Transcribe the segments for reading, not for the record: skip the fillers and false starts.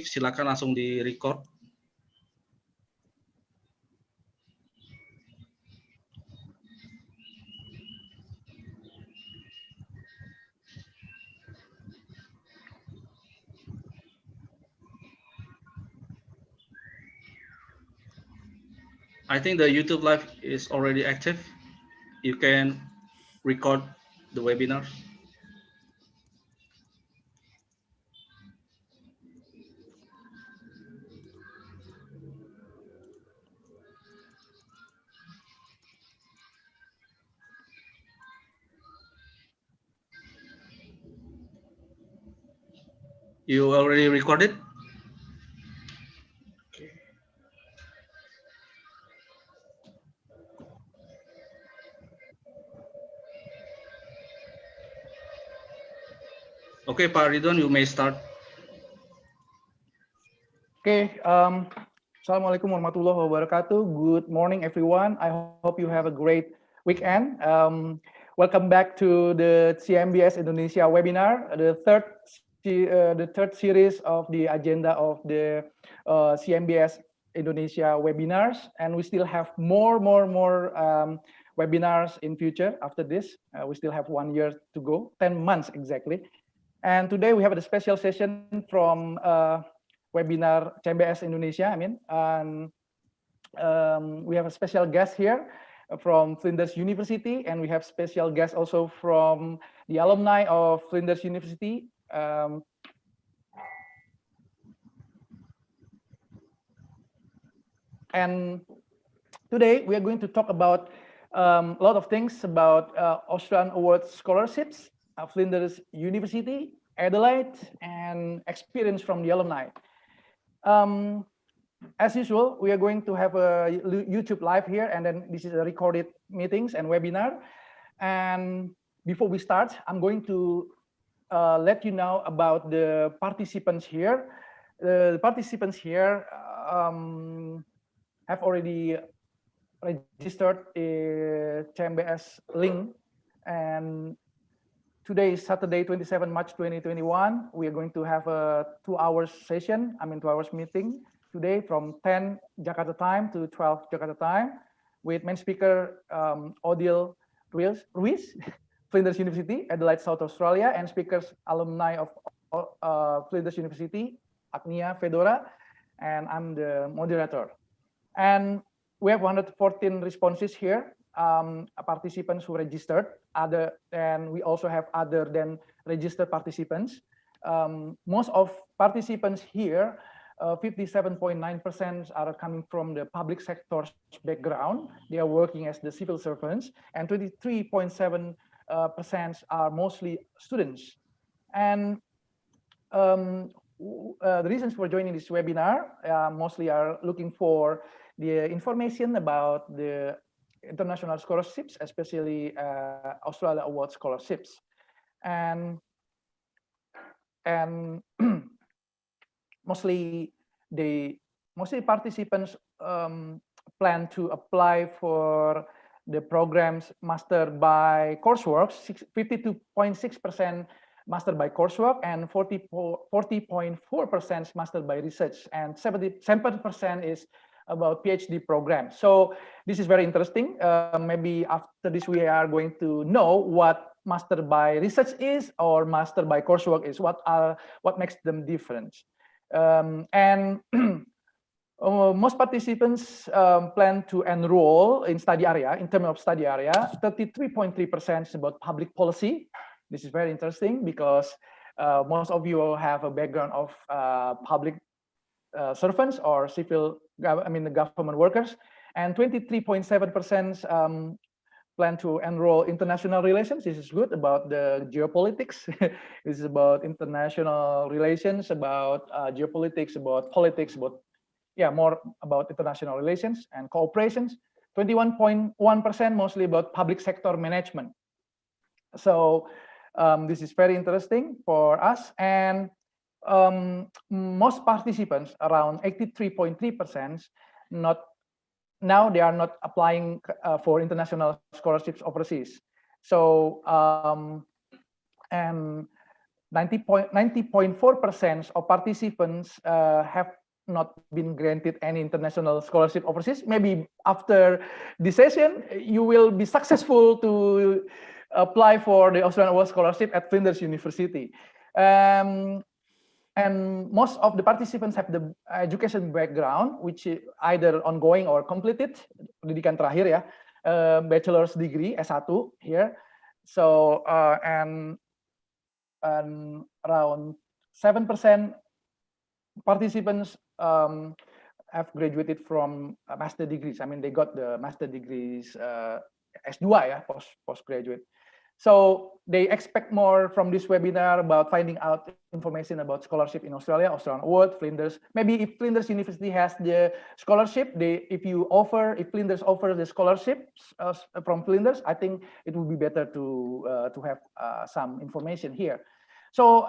silakan langsung di record. I think the YouTube live is already active. You can record the webinar. You already recorded? Okay, Pak Ridwan, you may start. Okay, Assalamualaikum warahmatullahi wabarakatuh. Good morning, everyone. I hope you have a great weekend. Welcome back to the CMBS Indonesia webinar, the third series of the agenda of the CMBS Indonesia webinars, and we still have more webinars in future after this. We still have 1 year to go, 10 months exactly. And today we have a special session from webinar CMBS Indonesia, and we have a special guest here from Flinders University, and we have special guests also from the alumni of Flinders University. And today we are going to talk about a lot of things about Australian Award scholarships, Flinders University, Adelaide, and experience from the alumni. As usual, we are going to have a YouTube live here, and then this is a recorded meetings and webinar. And before we start, I'm going to let you know about the participants here. The participants here have already registered a CMBS link, and today is Saturday, 27 March 2021. We are going to have a 2-hour session, 2 hours meeting today from 10 Jakarta time to 12 Jakarta time with main speaker Odile Ruiz, Flinders University, Adelaide, South Australia, and speakers alumni of Flinders University, Agnia Fedora, and I'm the moderator. And we have 114 responses here. Participants who registered, and we also have other than registered participants. Most of participants here, 57.9% are coming from the public sector background. They are working as the civil servants, and 23.7% are mostly students. And the reasons for joining this webinar mostly are looking for the information about the international scholarships, especially Australia Award scholarships, and mostly participants plan to apply for the programs mastered by coursework. 52.6% mastered by coursework, and 40.4% mastered by research, and 7% is about PhD program. So this is very interesting. Maybe after this we are going to know what master by research is or master by coursework is. What makes them different? And most participants plan to enroll in study area. In terms of study area, 33.3% is about public policy. This is very interesting because most of you have a background of public servants or civil, the government workers, and 23.7% plan to enroll international relations. This is good, about the geopolitics. This is about international relations, about geopolitics, about politics, about more about international relations and cooperations. 21.1% mostly about public sector management. So this is very interesting for us. And most participants, around 83.3%, now they are not applying for international scholarships overseas. So and 90.4% of participants have not been granted any international scholarship overseas. Maybe after this session, you will be successful to apply for the Australian Award Scholarship at Flinders University. And most of the participants have the education background, which is either ongoing or completed, pendidikan terakhir ya, bachelor's degree S1 here. So and around 7% participants have graduated from master degrees. I mean, they got the master degrees S2 ya, postgraduate. So they expect more from this webinar about finding out information about scholarship in Australia, Australian Award, Flinders. Maybe if Flinders University has the scholarship, if Flinders offers the scholarships from Flinders, I think it would be better to have some information here. So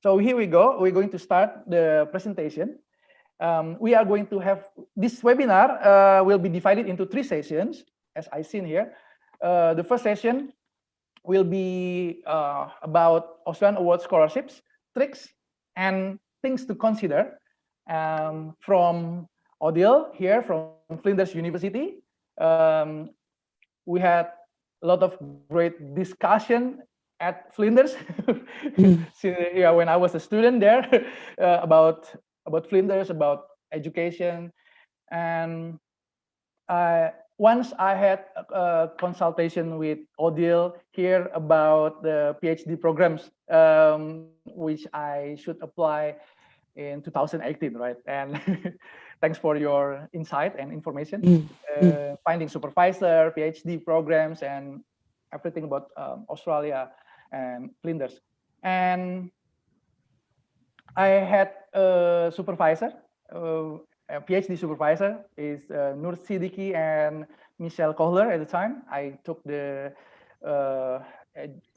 so here we go. We're going to start the presentation. We are going to have this webinar will be divided into 3 sessions, as I seen here. The first session will be about Australian Award scholarships, tricks, and things to consider from Odile here from Flinders University. We had a lot of great discussion at Flinders when I was a student there about Flinders, about education, and once I had a consultation with Odile here about the PhD programs, which I should apply in 2018, right? And thanks for your insight and information. Finding supervisor, PhD programs, and everything about Australia and Flinders. And I had a supervisor, a PhD supervisor is Nur Siddiqui and Michelle Kohler at the time. I took the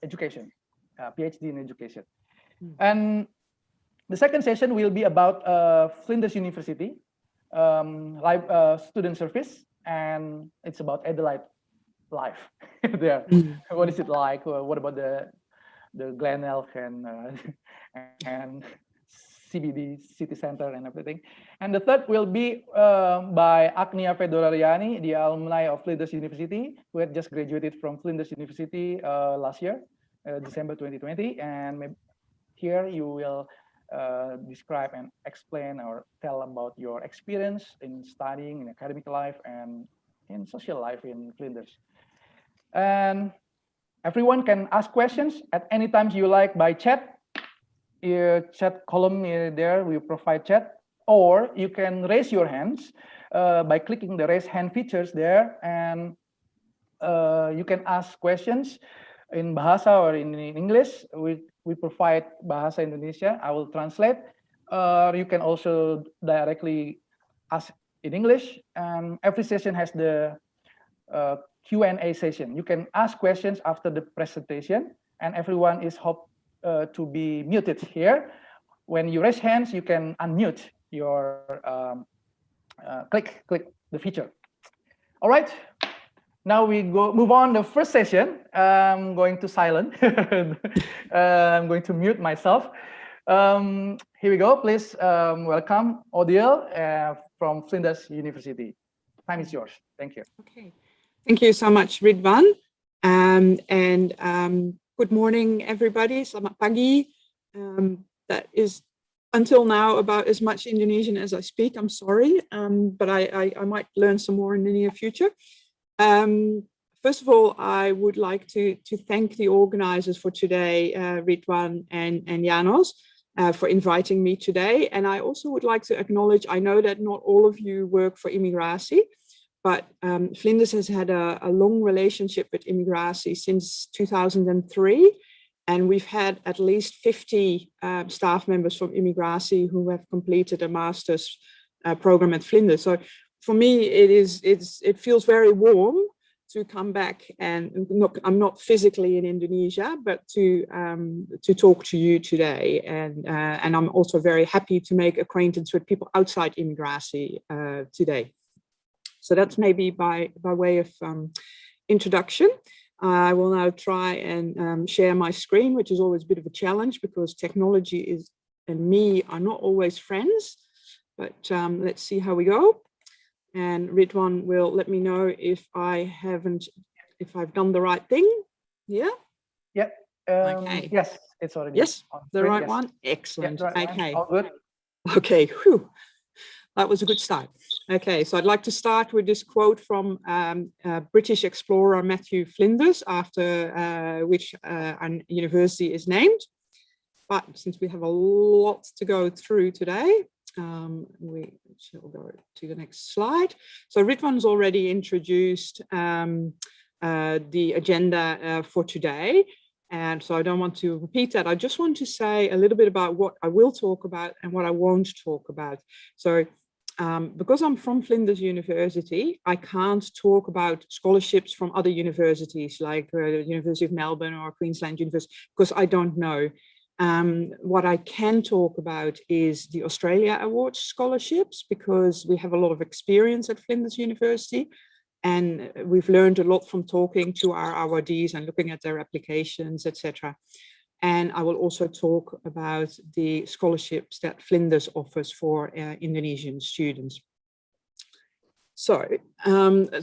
education, PhD in education. And the second session will be about Flinders University, student service, and it's about Adelaide life there. What is it like? What about the Glenelg and CBD city center and everything. And the third will be by Agnia Fedorariani, the alumni of Flinders University, who had just graduated from Flinders University last year, December 2020. And here you will describe and explain or tell about your experience in studying, in academic life, and in social life in Flinders. And everyone can ask questions at any time you like by chat. Chat column there, we provide chat, or you can raise your hands by clicking the raise hand features there, and you can ask questions in Bahasa or in English. We provide Bahasa Indonesia, I will translate. You can also directly ask in English, and every session has the Q&A session. You can ask questions after the presentation, and everyone is to be muted here. When you raise hands, you can unmute your click the feature. All right, now we move on the first session. I'm going to silent. I'm going to mute myself. Here we go. Please welcome Odile from Flinders University. Time is yours. Thank you. Okay, thank you so much, Ridwan. Good morning, everybody. Selamat pagi. That is, until now, about as much Indonesian as I speak. I'm sorry, but I might learn some more in the near future. First of all, I would like to thank the organizers for today, Ridwan and Janos, for inviting me today. And I also would like to acknowledge, I know that not all of you work for Imigrasi, but Flinders has had a long relationship with Imigrasi since 2003. And we've had at least 50 staff members from Imigrasi who have completed a master's program at Flinders. So for me, it feels very warm to come back, and I'm not physically in Indonesia, but to talk to you today. And I'm also very happy to make acquaintance with people outside Imigrasi today. So that's maybe by way of introduction. I will now try and share my screen, which is always a bit of a challenge because technology and me are not always friends, but let's see how we go. And Ridwan will let me know if I've done the right thing. Yeah? Yeah. Okay. Yes, it's already. Yes, on the screen, right yes. one. Excellent. Yeah, right Okay. one. All good. Okay. Whew. That was a good start. Okay, so I'd like to start with this quote from British explorer Matthew Flinders, after which our university is named. But since we have a lot to go through today, we shall go to the next slide. So Ridwan's already introduced the agenda for today. And so I don't want to repeat that. I just want to say a little bit about what I will talk about and what I won't talk about. So because I'm from Flinders University, I can't talk about scholarships from other universities like the University of Melbourne or Queensland University, because I don't know. What I can talk about is the Australia Awards scholarships, because we have a lot of experience at Flinders University. And we've learned a lot from talking to our awardees and looking at their applications, etc. And I will also talk about the scholarships that Flinders offers for Indonesian students. So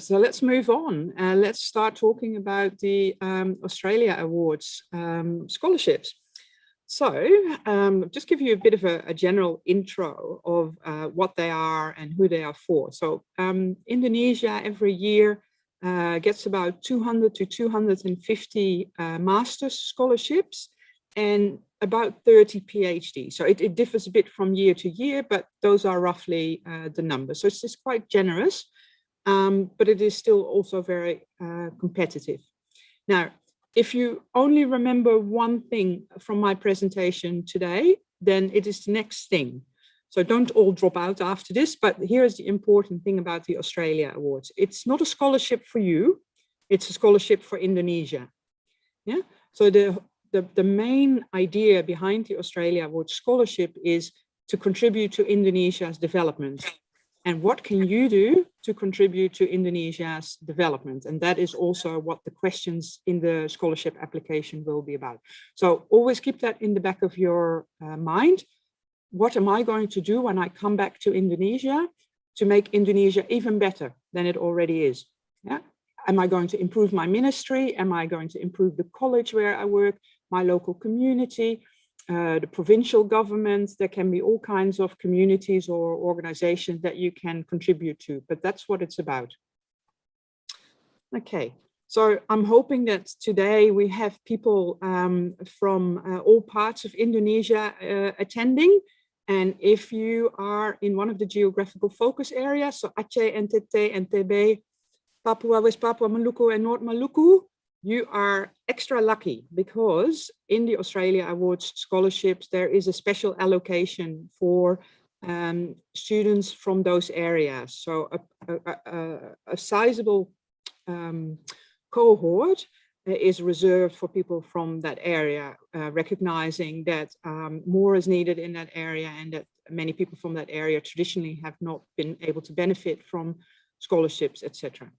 let's move on. Let's start talking about the Australia Awards scholarships. So just give you a bit of a general intro of what they are and who they are for. So Indonesia every year gets about 200 to 250 master's scholarships and about 30 PhD. So it differs a bit from year to year, but those are roughly the numbers. So it's just quite generous, but it is still also very competitive. Now, if you only remember one thing from my presentation today, then it is the next thing. So don't all drop out after this, but here's the important thing about the Australia Awards. It's not a scholarship for you, it's a scholarship for Indonesia. Yeah. So the main idea behind the Australia Awards scholarship is to contribute to Indonesia's development. And what can you do to contribute to Indonesia's development? And that is also what the questions in the scholarship application will be about. So always keep that in the back of your mind. What am I going to do when I come back to Indonesia to make Indonesia even better than it already is? Yeah. Am I going to improve my ministry? Am I going to improve the college where I work, my local community? The provincial government? There can be all kinds of communities or organizations that you can contribute to, but that's what it's about. Okay, so I'm hoping that today we have people from all parts of Indonesia attending. And if you are in one of the geographical focus areas, so Aceh, NTT, NTB, Papua, West Papua, Maluku, and North Maluku, you are extra lucky because in the Australia Awards scholarships, there is a special allocation for students from those areas. So a sizable cohort is reserved for people from that area, recognizing that more is needed in that area and that many people from that area traditionally have not been able to benefit from scholarships, etc.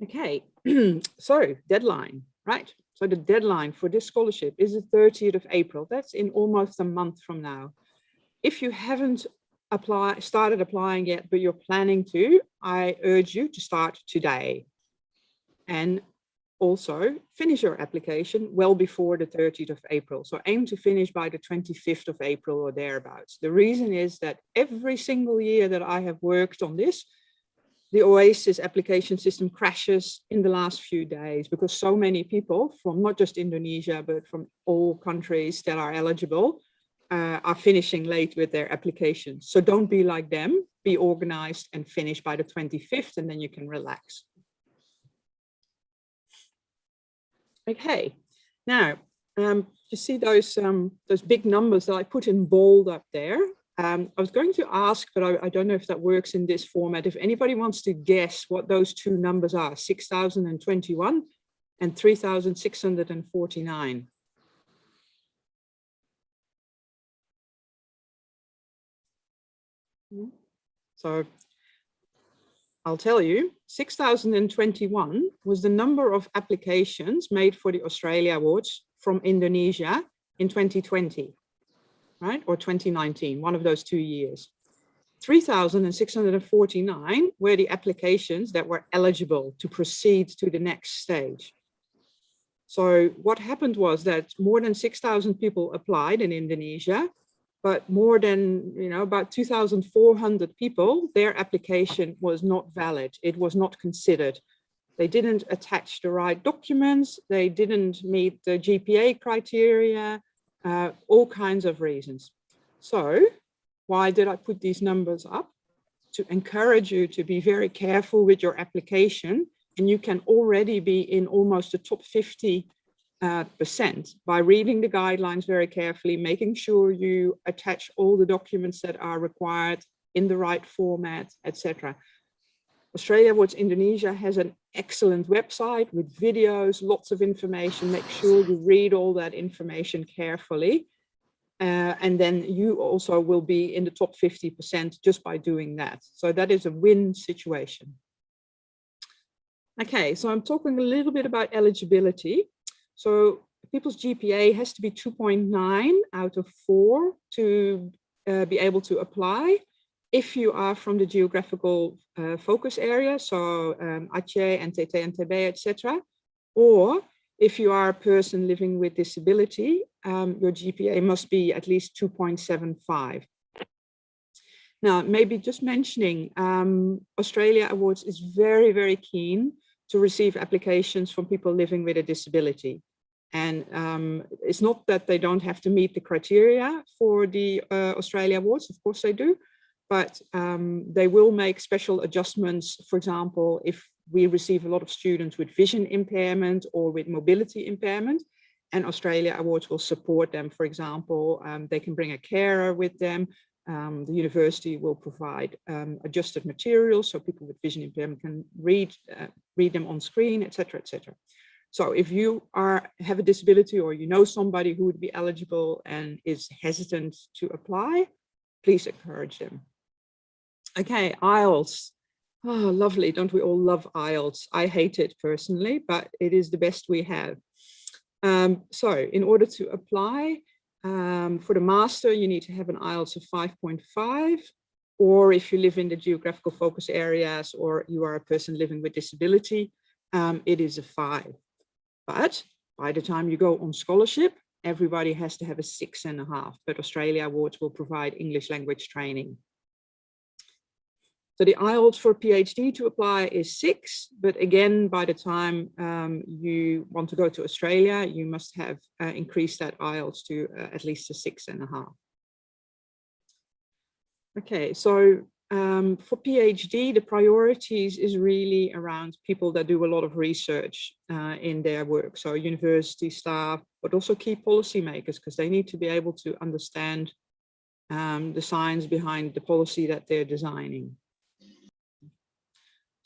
Okay, so deadline, right? So the deadline for this scholarship is the 30th of April. That's in almost a month from now. If you haven't started applying yet, but you're planning to, I urge you to start today. And also finish your application well before the 30th of April. So aim to finish by the 25th of April or thereabouts. The reason is that every single year that I have worked on this, the OASIS application system crashes in the last few days because so many people from not just Indonesia, but from all countries that are eligible are finishing late with their applications. So don't be like them, be organized and finish by the 25th, and then you can relax. Okay, now you see those big numbers that I put in bold up there. I was going to ask, but I don't know if that works in this format. If anybody wants to guess what those two numbers are, 6,021 and 3,649. So I'll tell you, 6,021 was the number of applications made for the Australia Awards from Indonesia in 2020, right? Or 2019, one of those 2 years. 3,649 were the applications that were eligible to proceed to the next stage. So what happened was that more than 6,000 people applied in Indonesia, but more than, about 2,400 people, their application was not valid. It was not considered. They didn't attach the right documents. They didn't meet the GPA criteria, all kinds of reasons. So why did I put these numbers up? To encourage you to be very careful with your application, and you can already be in almost the top 50% by reading the guidelines very carefully, making sure you attach all the documents that are required in the right format, etc. Australia Awards Indonesia has an excellent website with videos, lots of information. Make sure you read all that information carefully. And then you also will be in the top 50% just by doing that. So that is a win situation. Okay, so I'm talking a little bit about eligibility. So people's GPA has to be 2.9 out of 4 to be able to apply. If you are from the geographical focus area, so Aceh, NTT, NTB, etc., or if you are a person living with disability, your GPA must be at least 2.75. Now, maybe just mentioning, Australia Awards is very, very keen to receive applications from people living with a disability. And it's not that they don't have to meet the criteria for the Australia Awards, of course they do, but they will make special adjustments. For example, if we receive a lot of students with vision impairment or with mobility impairment, and Australia Awards will support them. For example, they can bring a carer with them. The university will provide adjusted materials so people with vision impairment can read them on screen, etc., etc. So if you have a disability or you know somebody who would be eligible and is hesitant to apply, please encourage them. Okay, IELTS. Oh, lovely. Don't we all love IELTS? I hate it personally, but it is the best we have. So in order to apply for the master, you need to have an IELTS of 5.5, or if you live in the geographical focus areas or you are a person living with disability, it is a 5. But by the time you go on scholarship, everybody has to have a 6.5, but Australia Awards will provide English language training. So the IELTS for PhD to apply is 6, but again, by the time you want to go to Australia, you must have increased that IELTS to at least a 6.5. Okay, so for PhD, the priorities is really around people that do a lot of research in their work. So university staff, but also key policymakers, because they need to be able to understand the science behind the policy that they're designing.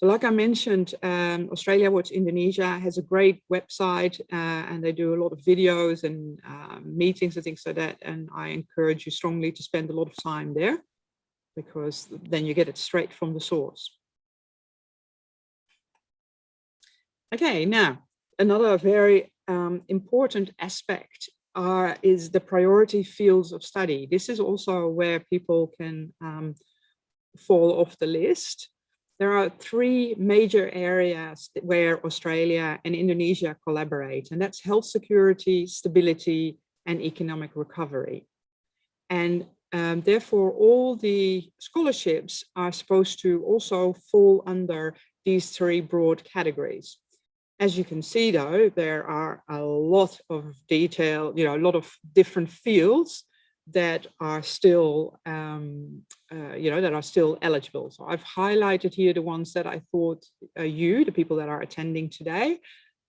So like I mentioned, Australia Awards Indonesia has a great website and they do a lot of videos and meetings and things like that. And I encourage you strongly to spend a lot of time there, because then you get it straight from the source. Okay, now another very important aspect is the priority fields of study. This is also where people can fall off the list. There are 3 major areas where Australia and Indonesia collaborate, and that's health security, stability, and economic recovery. And therefore, all the scholarships are supposed to also fall under these 3 broad categories. As you can see, though, there are a lot of detail, a lot of different fields that are still, that are still eligible. So I've highlighted here the ones that I thought the people that are attending today,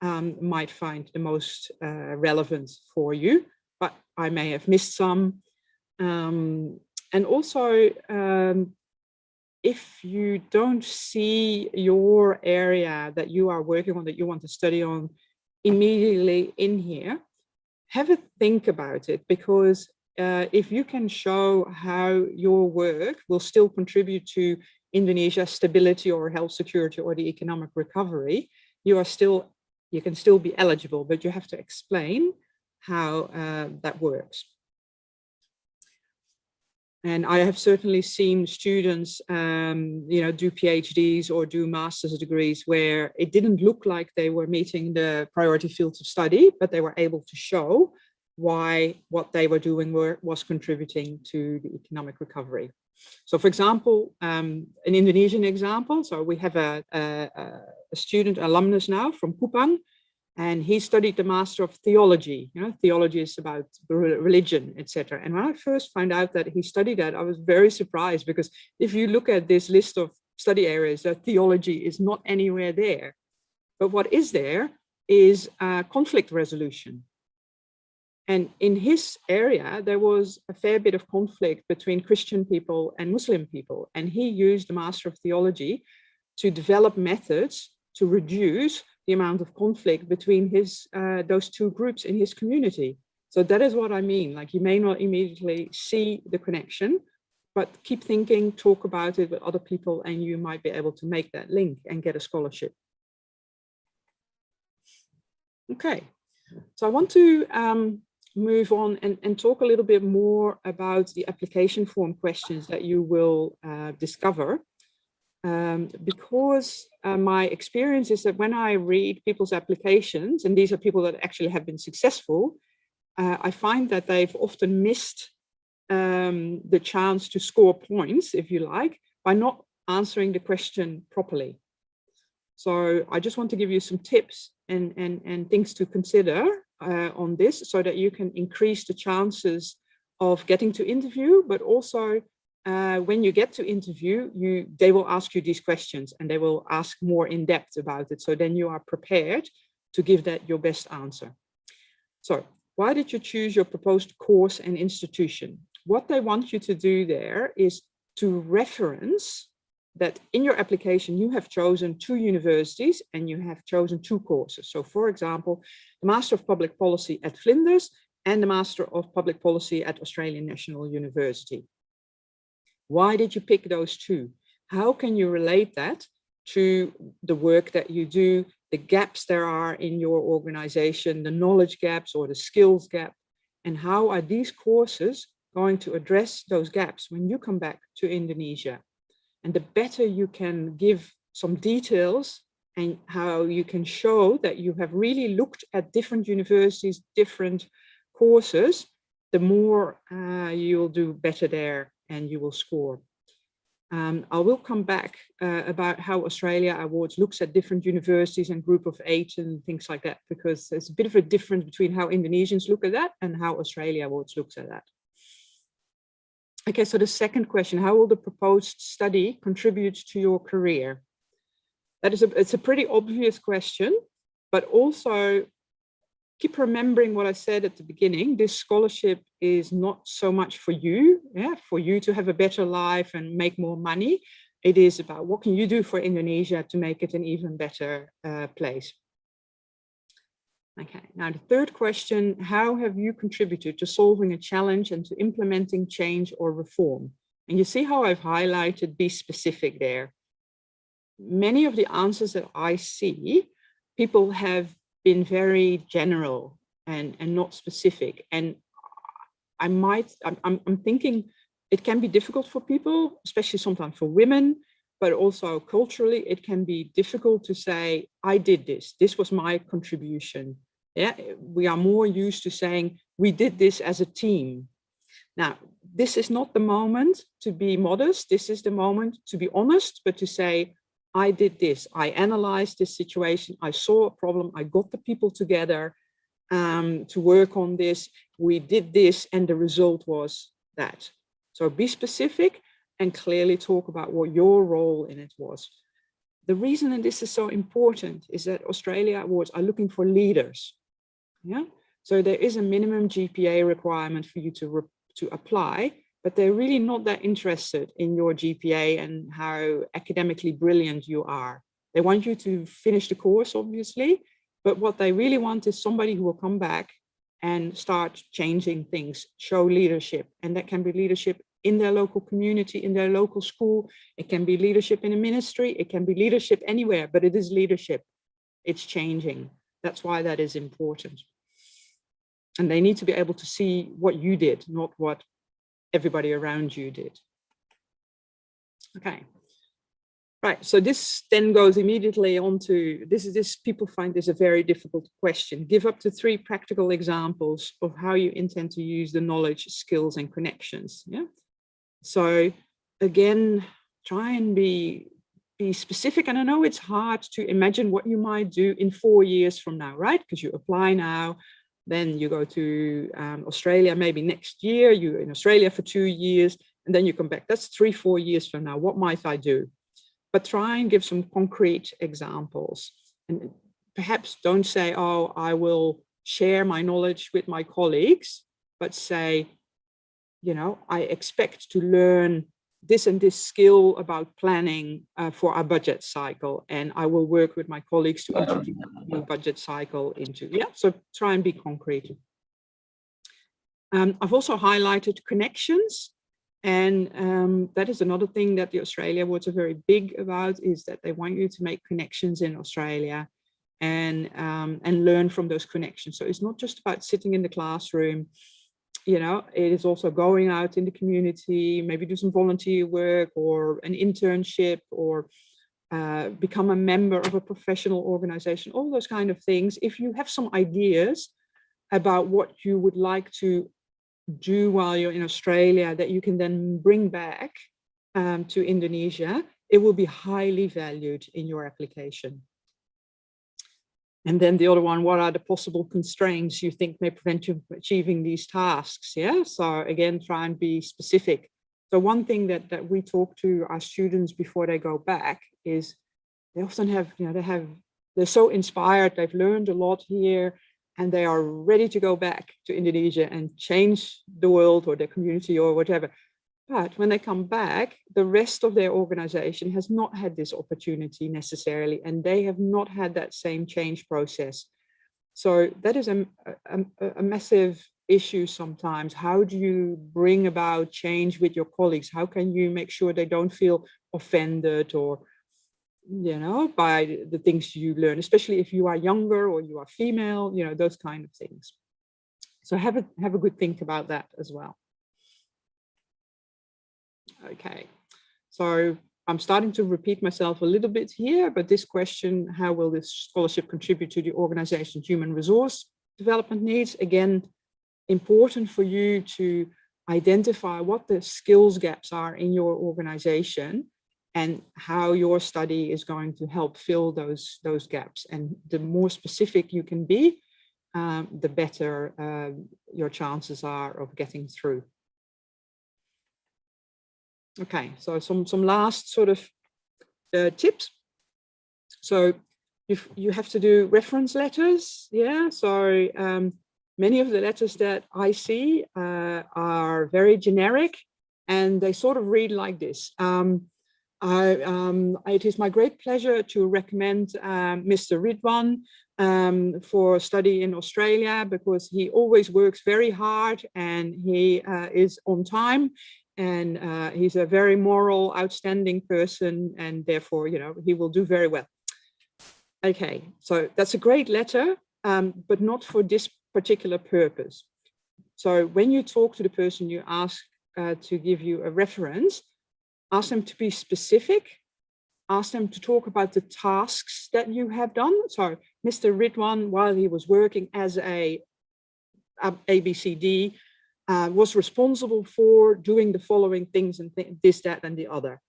might find the most relevant for you, but I may have missed some. And also, if you don't see your area that you are working on, that you want to study on immediately in here, have a think about it, because if you can show how your work will still contribute to Indonesia's stability or health security or the economic recovery, you can still be eligible, but you have to explain how that works. And I have certainly seen students, do PhDs or do master's degrees where it didn't look like they were meeting the priority fields of study, but they were able to show why what they were doing was contributing to the economic recovery. So, for example, an Indonesian example. So we have a student alumnus now from Kupang, and he studied the Master of Theology. Theology is about religion, etc. And when I first found out that he studied that, I was very surprised, because if you look at this list of study areas, theology is not anywhere there. But what is there is conflict resolution. And in his area, there was a fair bit of conflict between Christian people and Muslim people. And he used the Master of Theology to develop methods to reduce the amount of conflict between those two groups in his community. So that is what I mean. Like, you may not immediately see the connection, but keep thinking, talk about it with other people, and you might be able to make that link and get a scholarship. Okay, so I want to move on and talk a little bit more about the application form questions that you will discover. Because my experience is that when I read people's applications, and these are people that actually have been successful, I find that they've often missed the chance to score points, if you like, by not answering the question properly. So I just want to give you some tips and things to consider on this, so that you can increase the chances of getting to interview, but also when you get to interview, they will ask you these questions, and they will ask more in depth about it. So then you are prepared to give that your best answer. So why did you choose your proposed course and institution? What they want you to do there is to reference that in your application, you have chosen 2 universities and you have chosen 2 courses. So for example, the Master of Public Policy at Flinders and the Master of Public Policy at Australian National University. Why did you pick those 2? How can you relate that to the work that you do, the gaps there are in your organization, the knowledge gaps or the skills gap, and how are these courses going to address those gaps when you come back to Indonesia? And the better you can give some details and how you can show that you have really looked at different universities, different courses, the more you'll do better there and you will score. I will come back about how Australia Awards looks at different universities and group of 8 and things like that, because there's a bit of a difference between how Indonesians look at that and how Australia Awards looks at that. Okay, so the second question, how will the proposed study contribute to your career? It's a pretty obvious question, but also keep remembering what I said at the beginning. This scholarship is not so much for you, for you to have a better life and make more money. It is about what can you do for Indonesia to make it an even better place. Okay, now the third question, how have you contributed to solving a challenge and to implementing change or reform? And you see how I've highlighted be specific there. Many of the answers that I see, people have been very general and not specific. And I'm thinking it can be difficult for people, especially sometimes for women, but also culturally, it can be difficult to say, I did this. This was my contribution. Yeah, we are more used to saying, we did this as a team. Now, this is not the moment to be modest. This is the moment to be honest, but to say, I did this. I analyzed this situation. I saw a problem. I got the people together to work on this. We did this, and the result was that. So be specific and clearly talk about what your role in it was. The reason that this is so important is that Australia Awards are looking for leaders. Yeah, so there is a minimum GPA requirement for you to apply, but they're really not that interested in your GPA and how academically brilliant you are. They want you to finish the course, obviously, but what they really want is somebody who will come back and start changing things, show leadership. And that can be leadership in their local community, in their local school. It can be leadership in a ministry. It can be leadership anywhere, but it is leadership. It's changing. That's why that is important. And they need to be able to see what you did, not what everybody around you did. Okay. Right, so this then goes immediately on to, this people find this a very difficult question. Give up to 3 practical examples of how you intend to use the knowledge, skills, and connections. Yeah. So again, try and be specific. And I know it's hard to imagine what you might do in 4 years from now, right? Because you apply now, then you go to Australia maybe next year, you're in Australia for 2 years, and then you come back. That's 3-4 years from now. What might I do? But try and give some concrete examples. And perhaps don't say, oh, I will share my knowledge with my colleagues, but say, you know, I expect to learn this and this skill about planning for our budget cycle. And I will work with my colleagues to introduce a new budget cycle into, yeah, so try and be concrete. I've also highlighted connections. And that is another thing that the Australia Awards are very big about, is that they want you to make connections in Australia and learn from those connections. So it's not just about sitting in the classroom, you know, it is also going out in the community, maybe do some volunteer work or an internship, or become a member of a professional organization, all those kind of things. If you have some ideas about what you would like to do while you're in Australia that you can then bring back to Indonesia, it will be highly valued in your application. And then the other one, what are the possible constraints you think may prevent you from achieving these tasks? Yeah, so again, try and be specific. So one thing that we talk to our students before they go back is they often have, you know, they're so inspired, they've learned a lot here, and they are ready to go back to Indonesia and change the world or their community or whatever. But when they come back, the rest of their organization has not had this opportunity necessarily, and they have not had that same change process. So that is a massive issue sometimes. How do you bring about change with your colleagues? How can you make sure they don't feel offended or, you know, by the things you learn, especially if you are younger or you are female, you know, those kind of things. So have a good think about that as well. Okay, so I'm starting to repeat myself a little bit here, but this question, how will this scholarship contribute to the organization's human resource development needs? Again, important for you to identify what the skills gaps are in your organization and how your study is going to help fill those gaps. And the more specific you can be, the better your chances are of getting through. Okay, so some last sort of tips. So you have to do reference letters. Yeah, so many of the letters that I see are very generic, and they sort of read like this. It is my great pleasure to recommend Mr. Ridwan for study in Australia, because he always works very hard and he is on time, and he's a very moral, outstanding person, and therefore, you know, he will do very well. Okay, so that's a great letter, but not for this particular purpose. So when you talk to the person you ask to give you a reference, ask them to be specific, ask them to talk about the tasks that you have done. So Mr. Ridwan, while he was working as a ABCD, was responsible for doing the following things and this, that, and the other.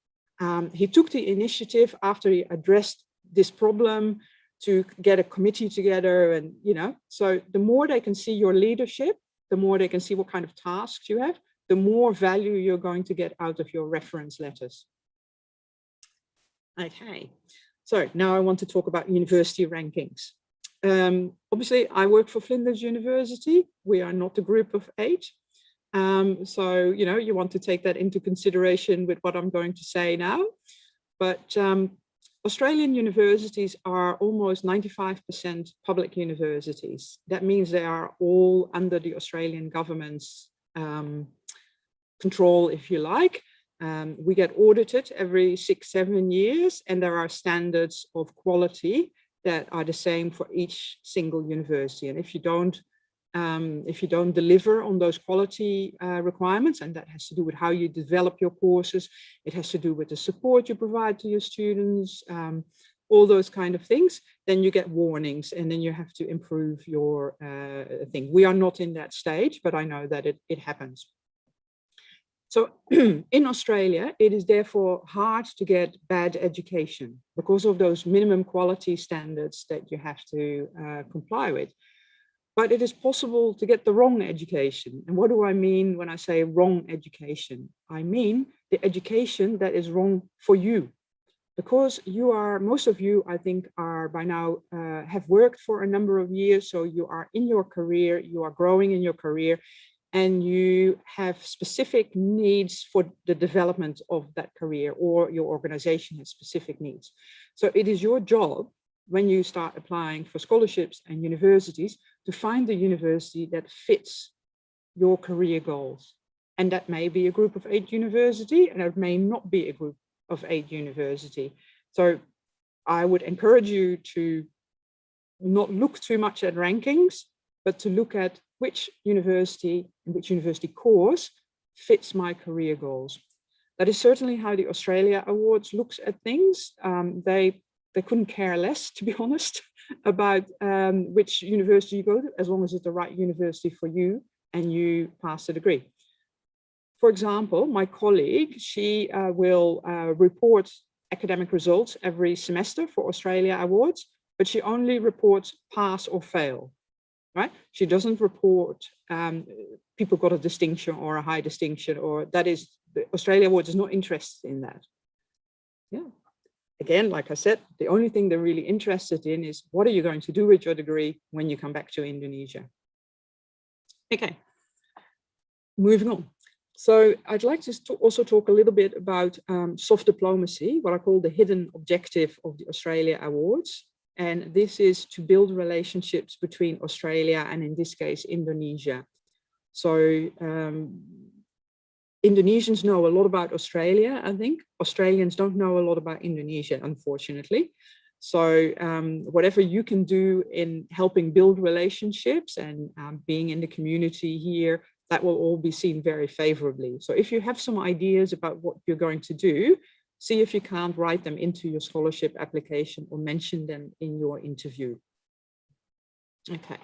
He took the initiative after he addressed this problem to get a committee together, and, you know, so the more they can see your leadership, the more they can see what kind of tasks you have, the more value you're going to get out of your reference letters. Okay, so now I want to talk about university rankings. Obviously, I work for Flinders University. We are not a group of 8. So, you know, you want to take that into consideration with what I'm going to say now. But Australian universities are almost 95% public universities. That means they are all under the Australian government's control, if you like. We get audited every 6-7 years, and there are standards of quality that are the same for each single university. And if you don't deliver on those quality requirements, and that has to do with how you develop your courses, it has to do with the support you provide to your students, all those kind of things, then you get warnings, and then you have to improve your thing. We are not in that stage, but I know that it happens. So in Australia, it is therefore hard to get bad education because of those minimum quality standards that you have to comply with. But it is possible to get the wrong education. And what do I mean when I say wrong education? I mean the education that is wrong for you. Because most of you, I think, are by now, have worked for a number of years. So you are in your career, you are growing in your career, and you have specific needs for the development of that career, or your organization has specific needs. So it is your job, when you start applying for scholarships and universities, to find the university that fits your career goals. And that may be a group of 8 university, and it may not be a group of 8 university. So I would encourage you to not look too much at rankings, but to look at which university and which university course fits my career goals. That is certainly how the Australia Awards looks at things. They couldn't care less, to be honest, about which university you go to, as long as it's the right university for you and you pass the degree. For example, my colleague, she will report academic results every semester for Australia Awards, but she only reports pass or fail, right? She doesn't report people got a distinction or a high distinction, or that is, the Australia Awards is not interested in that. Yeah. Again, like I said, the only thing they're really interested in is what are you going to do with your degree when you come back to Indonesia? Okay, moving on. So I'd like to also talk a little bit about soft diplomacy, what I call the hidden objective of the Australia Awards. And this is to build relationships between Australia and, in this case, Indonesia. So Indonesians know a lot about Australia, I think. Australians don't know a lot about Indonesia, unfortunately. So whatever you can do in helping build relationships and being in the community here, that will all be seen very favorably. So if you have some ideas about what you're going to do, see if you can't write them into your scholarship application or mention them in your interview. Okay.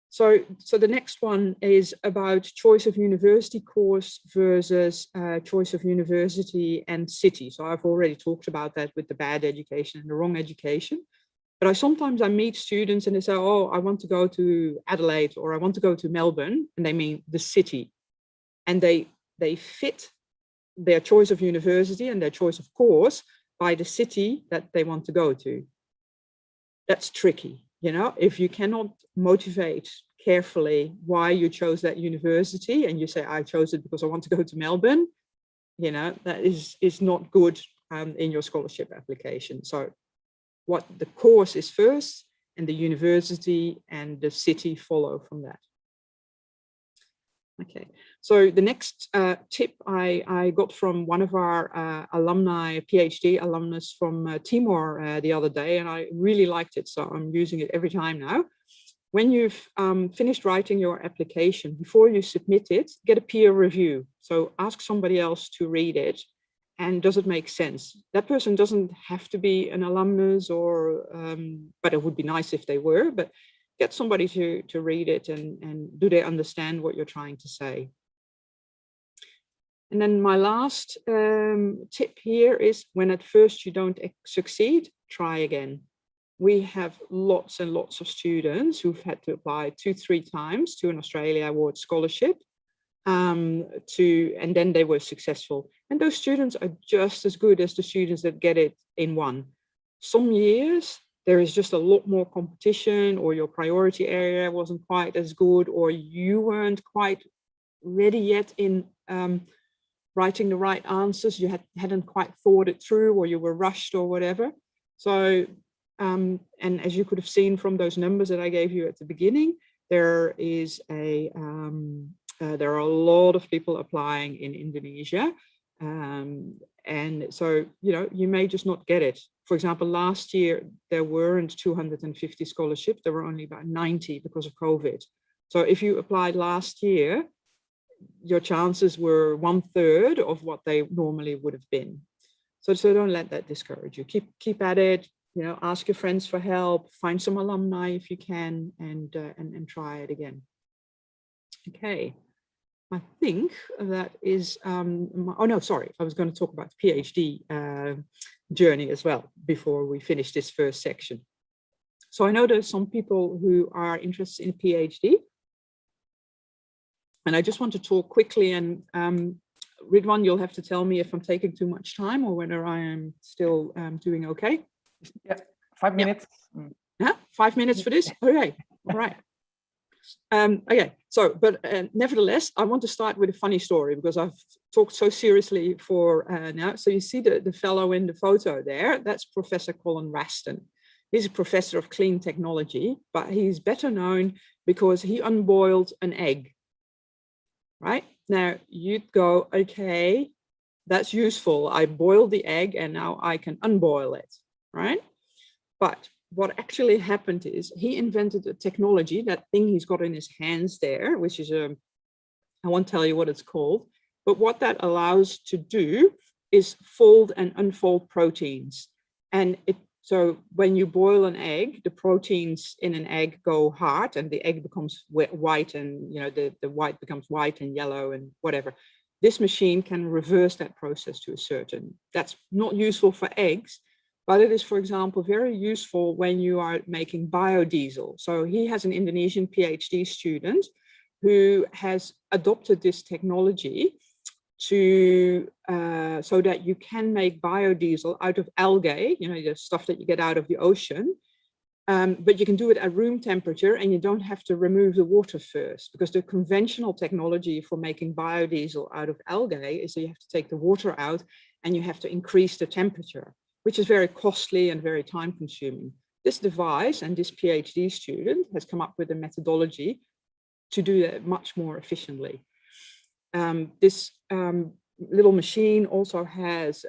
So the next one is about choice of university course versus choice of university and city. So I've already talked about that with the bad education and the wrong education. But sometimes I meet students and they say, oh, I want to go to Adelaide or I want to go to Melbourne, and they mean the city. And they fit their choice of university and their choice of course by the city that they want to go to. That's tricky. You know, if you cannot motivate carefully why you chose that university and you say, I chose it because I want to go to Melbourne, you know, that is not good in your scholarship application. So what the course is first, and the university and the city follow from that. Okay, so the next tip I got from one of our alumni, PhD alumnus from Timor the other day, and I really liked it, so I'm using it every time now. When you've finished writing your application, before you submit it, get a peer review. So ask somebody else to read it, and does it make sense? That person doesn't have to be an alumnus, or but it would be nice if they were, but get somebody to read it, and do they understand what you're trying to say? And then my last tip here is, when at first you don't succeed, try again. We have lots and lots of students who've had to apply 2-3 times to an Australia Award scholarship, and then they were successful. And those students are just as good as the students that get it in one. Some years, there is just a lot more competition, or your priority area wasn't quite as good, or you weren't quite ready yet in writing the right answers, you hadn't quite thought it through, or you were rushed or whatever. So, and as you could have seen from those numbers that I gave you at the beginning, there are a lot of people applying in Indonesia. And so, you may just not get it. For example, last year, there weren't 250 scholarships. There were only about 90 because of COVID. So if you applied last year, your chances were 1/3 of what they normally would have been. So don't let that discourage you. Keep at it. Ask your friends for help. Find some alumni if you can, and try it again. Okay. I think that is, oh no, sorry, I was going to talk about the PhD journey as well before we finish this first section. So I know there's some people who are interested in PhD. And I just want to talk quickly, and Ridwan, you'll have to tell me if I'm taking too much time or whether I am still doing okay. Yeah, 5 minutes. Yeah, 5 minutes for this? Okay, all right. Okay, so, but nevertheless, I want to start with a funny story because I've talked so seriously for now. So you see the fellow in the photo there, that's Professor Colin Raston. He's a professor of clean technology, but he's better known because he unboiled an egg, right? Now you'd go, okay, that's useful. I boiled the egg and now I can unboil it, right? But what actually happened is he invented a technology, that thing he's got in his hands there, which is I won't tell you what it's called, but what that allows to do is fold and unfold proteins. And so when you boil an egg, the proteins in an egg go hard and the egg becomes white, and the white becomes white and yellow and whatever. This machine can reverse that process to a certain. That's not useful for eggs, but it is, for example, very useful when you are making biodiesel. So he has an Indonesian PhD student who has adopted this technology to so that you can make biodiesel out of algae, the stuff that you get out of the ocean, but you can do it at room temperature and you don't have to remove the water first, because the conventional technology for making biodiesel out of algae is that you have to take the water out and you have to increase the temperature, which is very costly and very time consuming. This device and this PhD student has come up with a methodology to do that much more efficiently. This little machine also has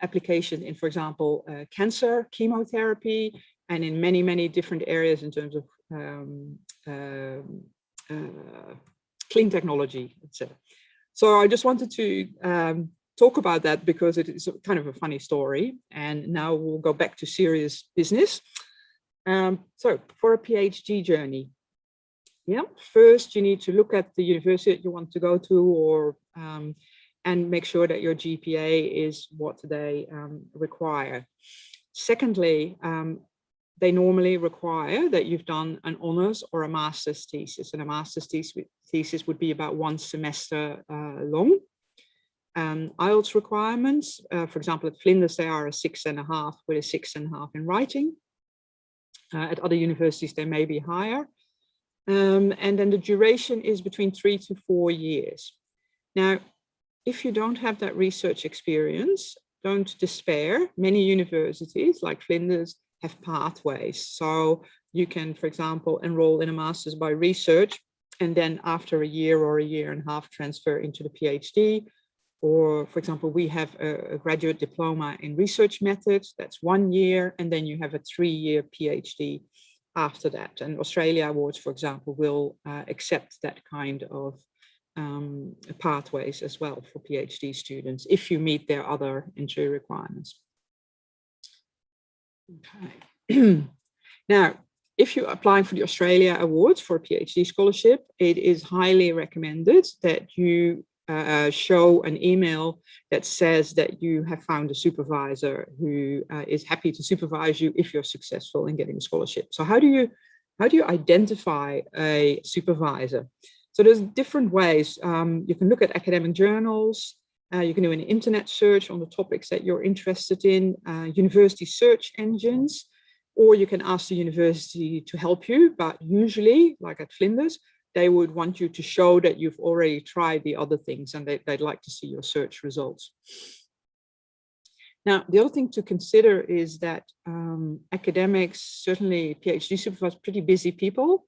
application in, for example, cancer chemotherapy, and in many, many different areas in terms of clean technology, etc. So I just wanted to talk about that because it is kind of a funny story. And now we'll go back to serious business. So for a PhD journey, first you need to look at the university that you want to go to, or and make sure that your GPA is what they require. Secondly, they normally require that you've done an honors or a master's thesis, and a master's thesis would be about 1 semester long. IELTS requirements, for example, at Flinders, they are a 6.5 with a 6.5 in writing. At other universities, they may be higher. And then the duration is between 3 to 4 years. Now, if you don't have that research experience, don't despair. Many universities, like Flinders, have pathways. So you can, for example, enroll in a master's by research, and then after a year or a year and a half, transfer into the PhD. Or, for example, we have a graduate diploma in research methods. That's 1 year, and then you have a 3-year PhD after that. And Australia Awards, for example, will accept that kind of pathways as well for PhD students if you meet their other entry requirements. Okay. Now, if you're applying for the Australia Awards for a PhD scholarship, it is highly recommended that you show an email that says that you have found a supervisor who is happy to supervise you if you're successful in getting a scholarship. So how do you identify a supervisor? So there's different ways. You can look at academic journals. You can do an internet search on the topics that you're interested in, university search engines, or you can ask the university to help you. But usually, like at Flinders, they would want you to show that you've already tried the other things, and they'd like to see your search results. Now, the other thing to consider is that academics, certainly PhD supervisors, pretty busy people,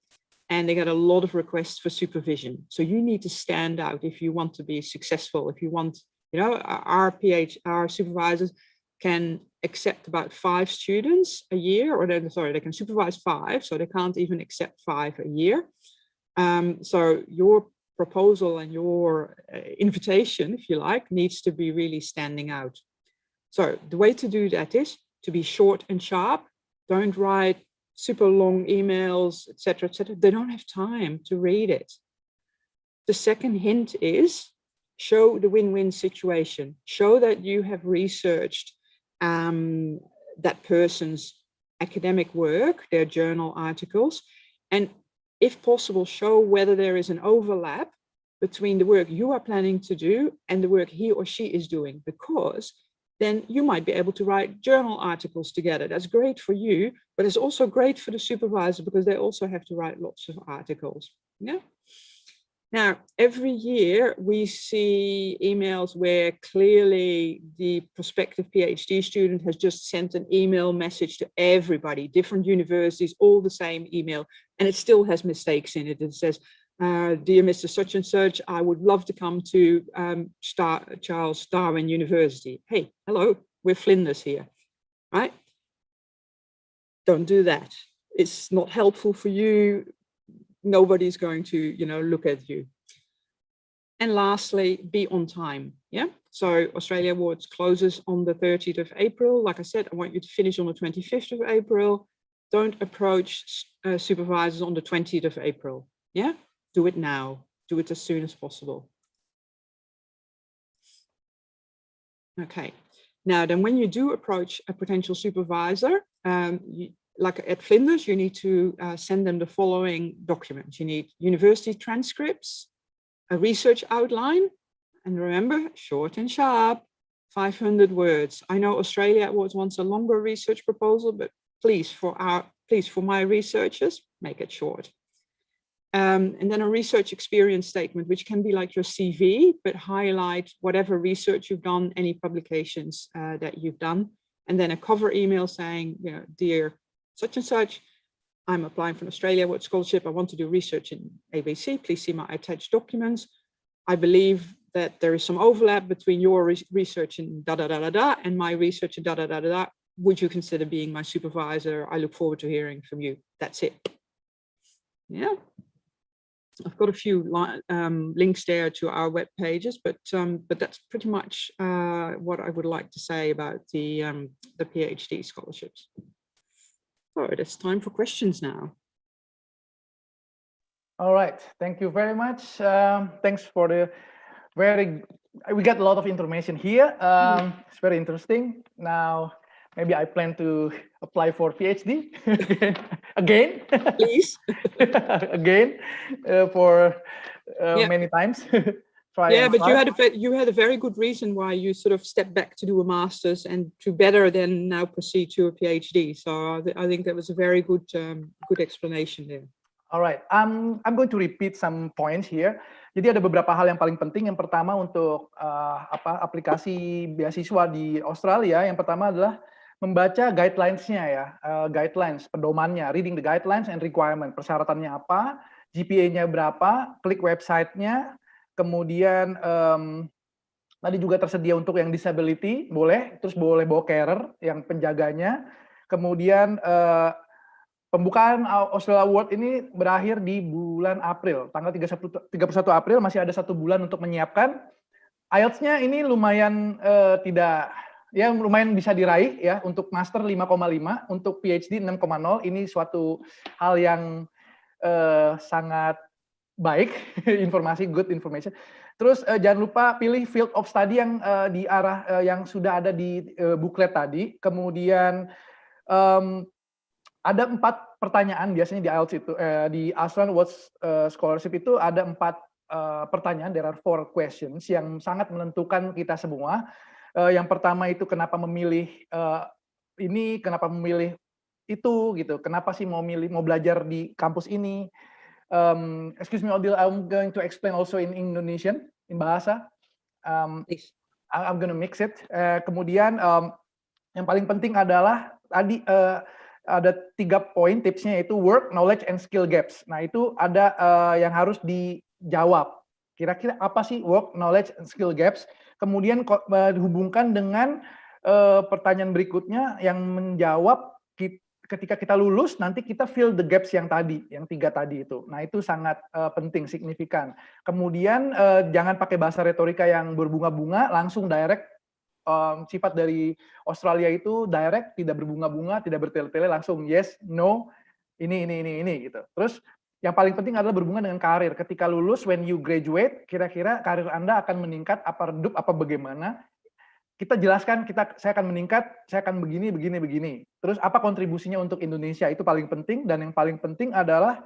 and they get a lot of requests for supervision. So you need to stand out if you want to be successful. If you want, our supervisors can accept about 5 students a year, or they can supervise 5, so they can't even accept 5 a year. So your proposal and your invitation, if you like, needs to be really standing out. So the way to do that is to be short and sharp. Don't write super long emails, etc., etc. They don't have time to read it. The second hint is show the win-win situation. Show that you have researched that person's academic work, their journal articles, and if possible, show whether there is an overlap between the work you are planning to do and the work he or she is doing, because then you might be able to write journal articles together. That's great for you, but it's also great for the supervisor because they also have to write lots of articles. Yeah. Now, every year we see emails where clearly the prospective PhD student has just sent an email message to everybody, different universities, all the same email, and it still has mistakes in it. It says, dear Mr. Such and Such, I would love to come to Charles Darwin University. Hey, hello, we're Flinders here, right? Don't do that. It's not helpful for you. Nobody's going to, look at you. And lastly, be on time. Yeah. So Australia Awards closes on the 30th of April. Like I said, I want you to finish on the 25th of April. Don't approach supervisors on the 20th of April. Yeah. Do it now. Do it as soon as possible. Okay. Now, then when you do approach a potential supervisor, like at Flinders, you need to send them the following documents. You need university transcripts, a research outline, and remember, short and sharp, 500 words. I know Australia wants a longer research proposal, but please, for my researchers, make it short. And then a research experience statement, which can be like your CV, but highlight whatever research you've done, any publications that you've done. And then a cover email saying, dear such and such, I'm applying for an Australia Award Scholarship. I want to do research in ABC. Please see my attached documents. I believe that there is some overlap between your research in da-da-da-da-da and my research in da-da-da-da-da. Would you consider being my supervisor? I look forward to hearing from you. That's it. Yeah. I've got a few links there to our web pages, but that's pretty much what I would like to say about the PhD scholarships. So it's time for questions now. All right, thank you very much. Thanks for the we got a lot of information here. It's very interesting. Now, maybe I plan to apply for PhD again. Please. Again, for many times. Yeah, but you had a very good reason why you sort of stepped back to do a master's and to better than now proceed to a PhD. So I think that was a very good good explanation there. All right, I'm going to repeat some points here. Jadi ada beberapa hal yang paling penting. Yang pertama untuk aplikasi beasiswa di Australia, yang pertama adalah membaca guidelines-nya ya, guidelines, pedomannya, reading the guidelines and requirement, persyaratannya apa, GPA-nya berapa, klik website-nya, kemudian tadi juga tersedia untuk yang disability, boleh, terus boleh bawa carer, yang penjaganya, kemudian pembukaan Australia Award ini berakhir di bulan April, tanggal 31 April, masih ada 1 bulan untuk menyiapkan. IELTS-nya ini lumayan lumayan bisa diraih ya, untuk master 5,5, untuk PhD 6,0. Ini suatu hal yang sangat baik, good information. Terus jangan lupa pilih field of study yang di arah yang sudah ada di booklet tadi. Kemudian ada 4 pertanyaan biasanya di IELTS itu, di Australian Awards Scholarship itu ada 4 pertanyaan, there are 4 questions yang sangat menentukan kita semua. Yang pertama itu kenapa memilih ini, kenapa memilih itu gitu, kenapa sih mau belajar di kampus ini, Excuse me, Odile, I'm going to explain also in Indonesian, in bahasa. Please. I'm gonna mix it. Kemudian yang paling penting adalah tadi ada 3 poin tipsnya, yaitu work, knowledge, and skill gaps. Nah itu ada yang harus dijawab. Kira-kira apa sih work, knowledge, and skill gaps? Kemudian dihubungkan dengan pertanyaan berikutnya yang menjawab ketika kita lulus nanti kita fill the gaps yang tadi, yang 3 tadi itu. Nah itu sangat penting, signifikan. Kemudian jangan pakai bahasa retorika yang berbunga-bunga, langsung direct. Sifat dari Australia itu direct, tidak berbunga-bunga, tidak bertele-tele, langsung yes, no, ini gitu. Terus yang paling penting adalah berhubungan dengan karir. Ketika lulus, when you graduate, kira-kira karir Anda akan meningkat apa redup, apa bagaimana? Kita jelaskan, saya akan meningkat, saya akan begini. Terus apa kontribusinya untuk Indonesia, itu paling penting. Dan yang paling penting adalah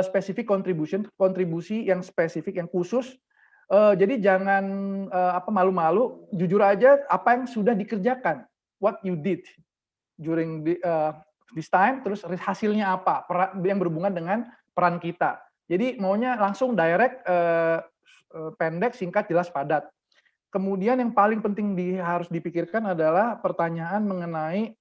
specific kontribusi yang spesifik, yang khusus. Jadi jangan malu-malu, jujur aja apa yang sudah dikerjakan, what you did during this time, terus hasilnya apa, yang berhubungan dengan peran kita. Jadi maunya langsung direct, pendek, singkat, jelas, padat. Kemudian yang paling penting harus dipikirkan adalah pertanyaan mengenai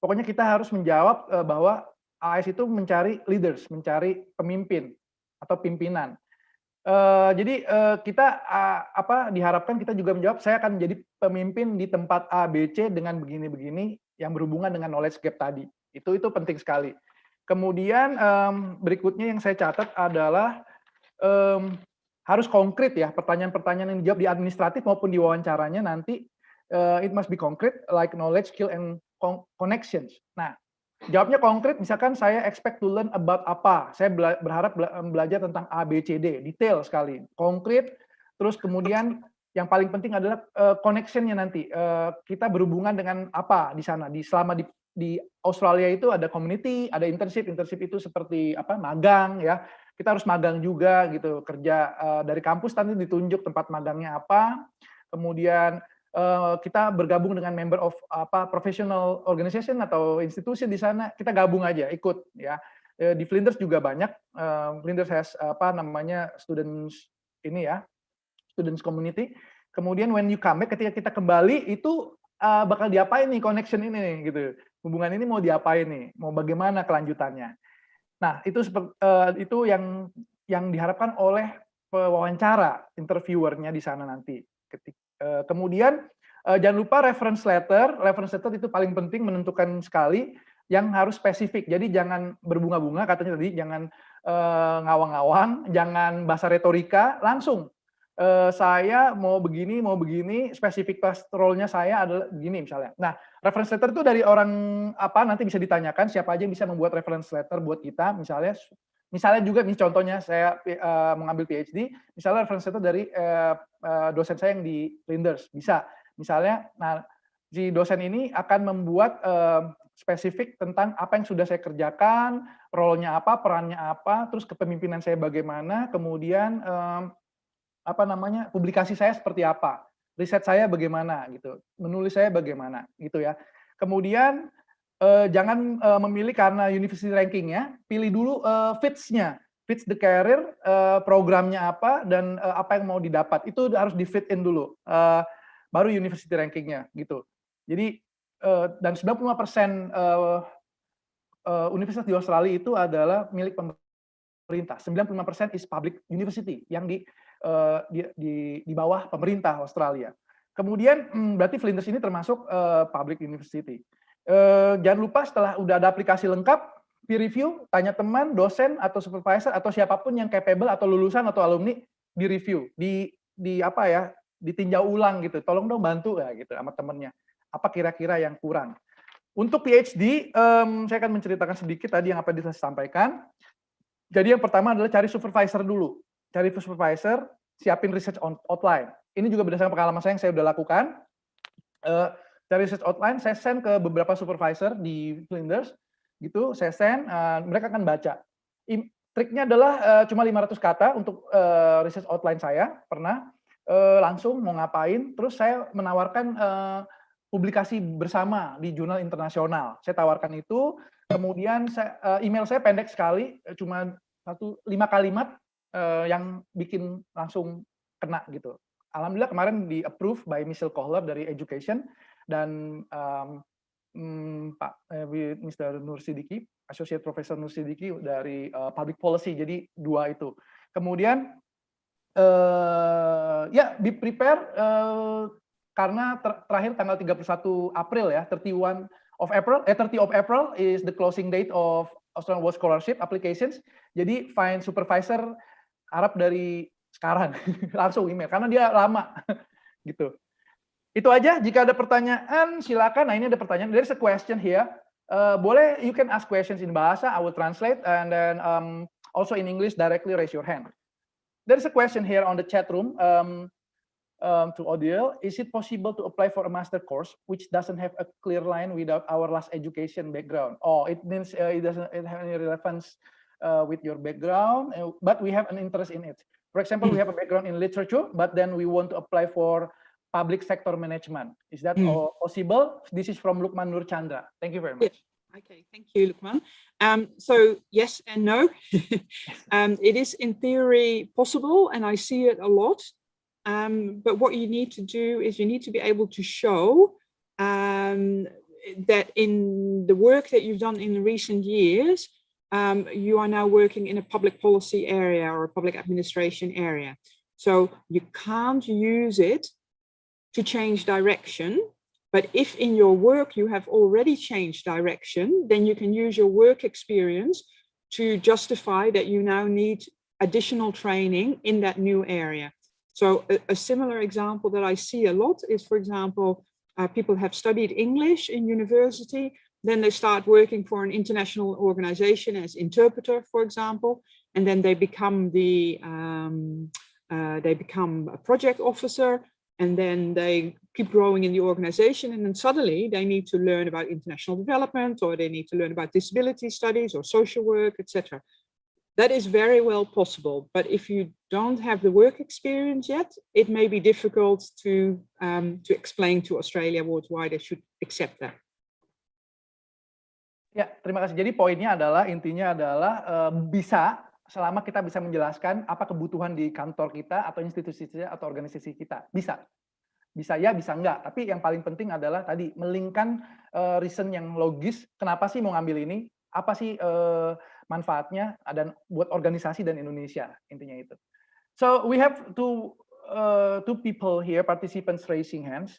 pokoknya kita harus menjawab bahwa AS itu mencari leaders, mencari pemimpin atau pimpinan. Jadi kita diharapkan kita juga menjawab, saya akan menjadi pemimpin di tempat A, B, C dengan begini-begini yang berhubungan dengan knowledge gap tadi. Itu penting sekali. Kemudian berikutnya yang saya catat adalah harus konkret ya, pertanyaan-pertanyaan yang dijawab di administratif maupun di wawancaranya nanti it must be concrete, like knowledge, skill, and connections. Nah, jawabnya konkret, misalkan saya expect to learn about apa, saya berharap belajar tentang A, B, C, D, detail sekali, konkret. Terus kemudian yang paling penting adalah connection-nya nanti, kita berhubungan dengan apa di sana, selama di Australia itu ada community, ada internship itu seperti magang ya. Kita harus magang juga gitu, kerja dari kampus nanti ditunjuk tempat magangnya apa. Kemudian kita bergabung dengan member of professional organization atau institusi di sana, kita gabung aja, ikut ya. Di Flinders juga banyak, Flinders has students students community. Kemudian when you come back, ketika kita kembali itu bakal diapain nih connection ini nih gitu. Hubungan ini mau diapain nih, mau bagaimana kelanjutannya. Nah, itu yang diharapkan oleh pewawancara, interviewernya di sana nanti. Kemudian jangan lupa reference letter itu paling penting, menentukan sekali, yang harus spesifik. Jadi jangan berbunga-bunga, katanya tadi, jangan ngawang-ngawang, jangan bahasa retorika, langsung. Saya mau begini, spesifikas role-nya saya adalah begini misalnya. Nah, reference letter itu dari orang nanti bisa ditanyakan siapa aja yang bisa membuat reference letter buat kita, misalnya juga nih contohnya saya mengambil PhD, misalnya reference letter dari dosen saya yang di Flinders, bisa. Misalnya, nah si dosen ini akan membuat spesifik tentang apa yang sudah saya kerjakan, role-nya apa, perannya apa, terus kepemimpinan saya bagaimana, kemudian publikasi saya seperti apa, riset saya bagaimana gitu, menulis saya bagaimana gitu ya. Kemudian jangan memilih karena university ranking-nya, pilih dulu fits-nya, fits the career, programnya apa dan apa yang mau didapat, itu harus di fit in dulu, baru university ranking-nya gitu. Jadi dan 95% universitas di Australia itu adalah milik pemerintah, 95% is public university yang di bawah pemerintah Australia. Kemudian berarti Flinders ini termasuk public university. Jangan lupa setelah udah ada aplikasi lengkap, peer review, tanya teman, dosen atau supervisor atau siapapun yang capable atau lulusan atau alumni, di review, ditinjau ulang gitu. Tolong dong bantu ya gitu sama temennya. Apa kira-kira yang kurang? Untuk PhD, saya akan menceritakan sedikit tadi yang apa yang saya sampaikan. Jadi yang pertama adalah cari supervisor dulu. Cari supervisor, siapin research outline. Ini juga berdasarkan pengalaman saya yang saya sudah lakukan. Cari research outline, saya send ke beberapa supervisor di Flinders, gitu. Saya send, mereka akan baca. Triknya adalah cuma 500 kata untuk research outline saya, pernah. Langsung mau ngapain, terus saya menawarkan publikasi bersama di jurnal internasional. Saya tawarkan itu, Kemudian email saya pendek sekali, cuma 5 kalimat yang bikin langsung kena gitu. Alhamdulillah kemarin di approve by Michelle Kohler dari Education dan Pak Mr. Nur Siddiqui, Associate Professor Nur Siddiqui dari Public Policy. Jadi 2 itu. Kemudian ya be prepare karena terakhir tanggal 31 April ya, 30 of April is the closing date of Australian World Scholarship applications. Jadi find supervisor harap dari sekarang langsung email karena dia lama gitu. Itu aja. Jika ada pertanyaan silakan. Nah, ini ada pertanyaan. There's a question here. Boleh you can ask questions in bahasa, I will translate, and then also in English directly raise your hand. There's a question here on the chat room to Odile. Is it possible to apply for a master course which doesn't have a clear line without our last education background? Oh, it means it doesn't have any relevance with your background, but we have an interest in it. For example, we have a background in literature, but then we want to apply for public sector management. Is that possible? This is from Lukman Nur Chandra. Thank you very much. Okay, thank you, Lukman. So yes and no. It is in theory possible, and I see it a lot. But what you need to do is you need to be able to show that in the work that you've done in recent years, you are now working in a public policy area or a public administration area. So you can't use it to change direction. But if in your work you have already changed direction, then you can use your work experience to justify that you now need additional training in that new area. So a similar example that I see a lot is, for example, people have studied English in university, then they start working for an international organization as interpreter, for example, and then they become a project officer, and then they keep growing in the organization, and then suddenly they need to learn about international development, or they need to learn about disability studies or social work, etc. That is very well possible, but if you don't have the work experience yet, it may be difficult to explain to Australia Awards why they should accept that. Ya, terima kasih. Jadi poinnya adalah, intinya adalah bisa, selama kita bisa menjelaskan apa kebutuhan di kantor kita atau institusi kita atau organisasi kita. Bisa ya, bisa enggak. Tapi yang paling penting adalah tadi melingkan reason yang logis. Kenapa sih mau ngambil ini? Apa sih manfaatnya dan buat organisasi dan Indonesia, intinya itu. So we have two people here, participants raising hands.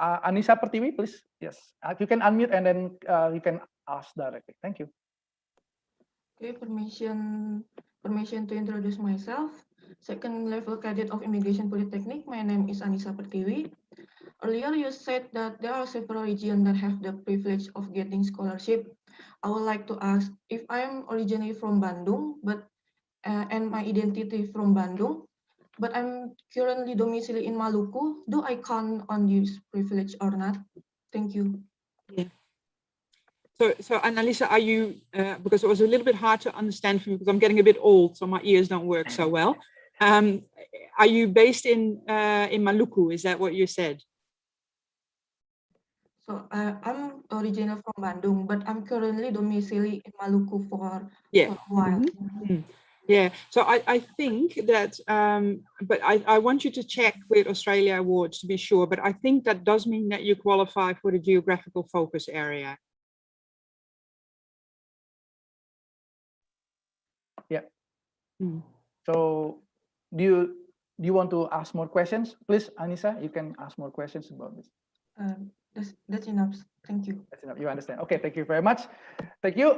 Anissa Pertiwi, please. Yes, you can unmute and then you can ask directly. Thank you. Okay, permission to introduce myself. Second level cadet of Immigration Polytechnic. My name is Anissa Pertiwi. Earlier you said that there are several regions that have the privilege of getting scholarship. I would like to ask, if I am originally from Bandung, and my identity from Bandung, but I'm currently domiciled in Maluku, do I count on this privilege or not? Thank you. Yeah. So Annalisa, are you, because it was a little bit hard to understand for me because I'm getting a bit old, so my ears don't work so well. Are you based in Maluku? Is that what you said? So I'm originally from Bandung, but I'm currently domiciled in Maluku for a while. Mm-hmm. Yeah, so I think that, but I want you to check with Australia Awards to be sure, but I think that does mean that you qualify for the geographical focus area. Yeah. So do you want to ask more questions? Please, Anissa, you can ask more questions about this. That's enough. Thank you. That's enough. You understand. Okay, thank you very much. Thank you.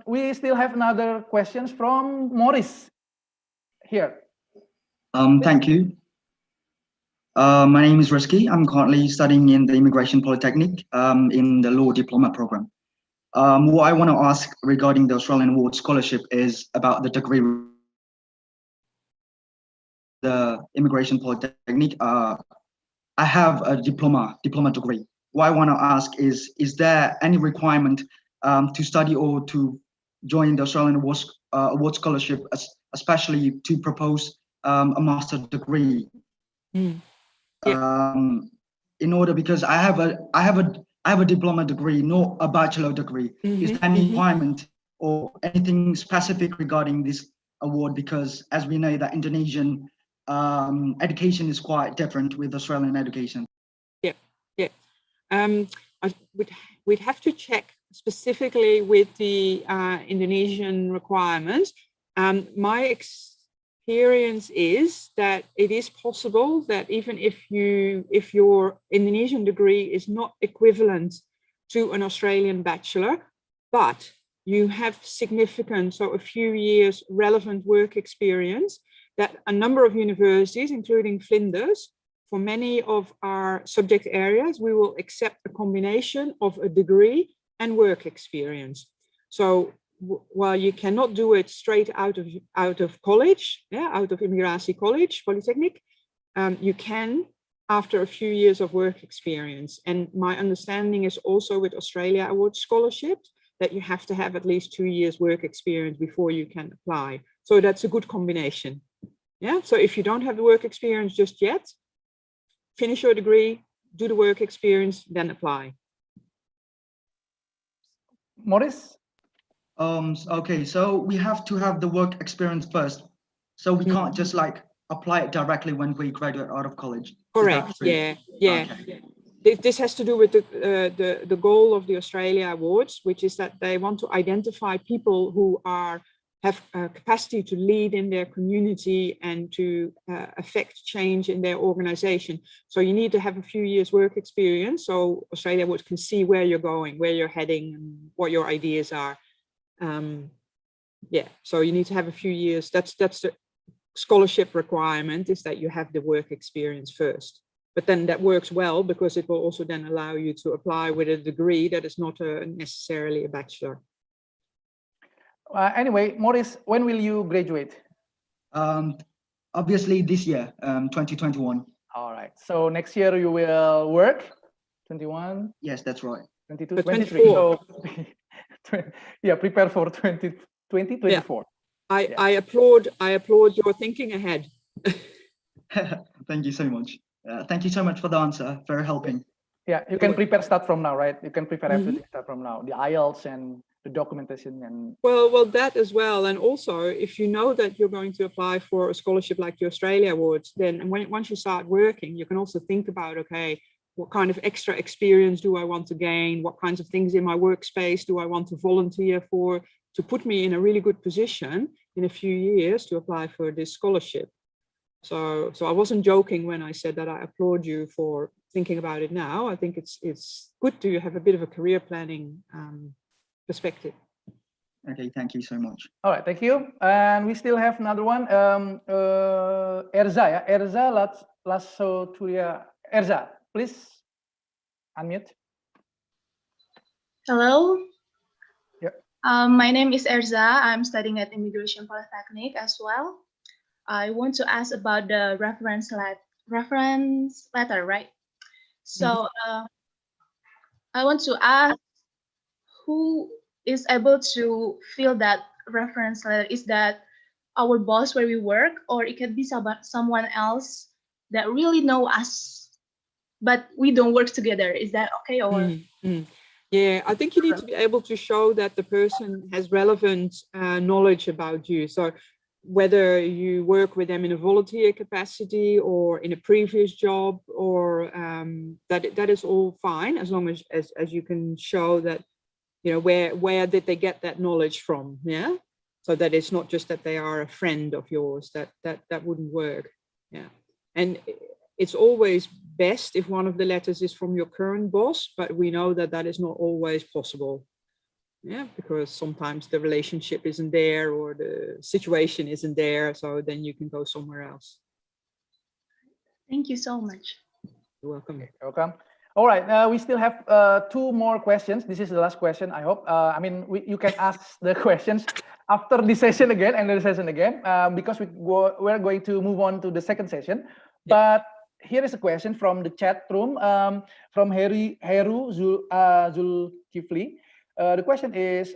We still have another questions from Morris here. Thank you. My name is Rizky. I'm currently studying in the Immigration Polytechnic in the Law Diploma program. What I want to ask regarding the Australian Award Scholarship is about the degree. The Immigration Polytechnic, I have a diploma degree. What I want to ask is there any requirement to study or to join the Australian Award Scholarship, especially to propose a master degree? In order, because I have I have a diploma degree, not a bachelor degree. Is there any requirement or anything specific regarding this award? Because as we know that Indonesian education is quite different with Australian education. Yeah, yeah. We'd have to check specifically with the Indonesian requirements. My experience is that it is possible that even if your Indonesian degree is not equivalent to an Australian bachelor, but you have significant, so a few years relevant work experience, that a number of universities, including Flinders, for many of our subject areas, we will accept a combination of a degree and work experience. So while you cannot do it straight out of college, out of Imigrasi College, Polytechnic, you can after a few years of work experience. And my understanding is also with Australia Award scholarships that you have to have at least 2 years work experience before you can apply. So that's a good combination. Yeah. So if you don't have the work experience just yet, finish your degree, do the work experience, then apply. Maurice? Okay, so we have to have the work experience first. So we can't just like apply it directly when we graduate out of college. Correct. Yeah. Yeah. Okay. This has to do with the goal of the Australia Awards, which is that they want to identify people who have capacity to lead in their community and to affect change in their organization. So you need to have a few years work experience so Australia Awards can see where you're going, where you're heading, and what your ideas are. Yeah, so you need to have a few years. That's the scholarship requirement, is that you have the work experience first. But then that works well because it will also then allow you to apply with a degree that is not necessarily a bachelor. Anyway, Maurice, when will you graduate? Obviously this year, 2021. All right. So next year you will work? 21? Yes, that's right. 22, 23. So yeah, prepare for 2024. Yeah. I applaud your thinking ahead. Thank you so much. Thank you so much for the answer. Very helping. Yeah, you can prepare start from now, right? You can prepare everything start from now. The IELTS and the documentation and well that as well. And also, if you know that you're going to apply for a scholarship like the Australia Awards, then once you start working, you can also think about, okay, what kind of extra experience do I want to gain? What kinds of things in my workspace do I want to volunteer for to put me in a really good position in a few years to apply for this scholarship? So I wasn't joking when I said that I applaud you for thinking about it now. I think it's good to have a bit of a career planning perspective. Okay, thank you so much. all right, thank you. And we still have another one. Erza, yeah, Erza Latsoturia. Erza, please unmute. Hello. Yep. My name is Erza. I'm studying at Immigration Polytechnic as well. I want to ask about the reference letter, right? So I want to ask, who is able to fill that reference letter? Is that our boss where we work, or it could be someone else that really know us, but we don't work together? Is that okay? Or Yeah, I think you need to be able to show that the person has relevant knowledge about you. So whether you work with them in a volunteer capacity or in a previous job, or that is all fine, as long as you can show that, you know, where did they get that knowledge from? Yeah, so that it's not just that they are a friend of yours. That wouldn't work. Yeah, and it's always best if one of the letters is from your current boss, but we know that that is not always possible. Yeah, because sometimes the relationship isn't there or the situation isn't there, so then you can go somewhere else. thank you so much. You're welcome. You're welcome. All right, we still have 2 more questions. This is the last question, I hope. I mean, you can ask the questions after this session again and the session again, because we're going to move on to the second session. Yeah. But here is a question from the chat room from Heru Zulkifli. The question is,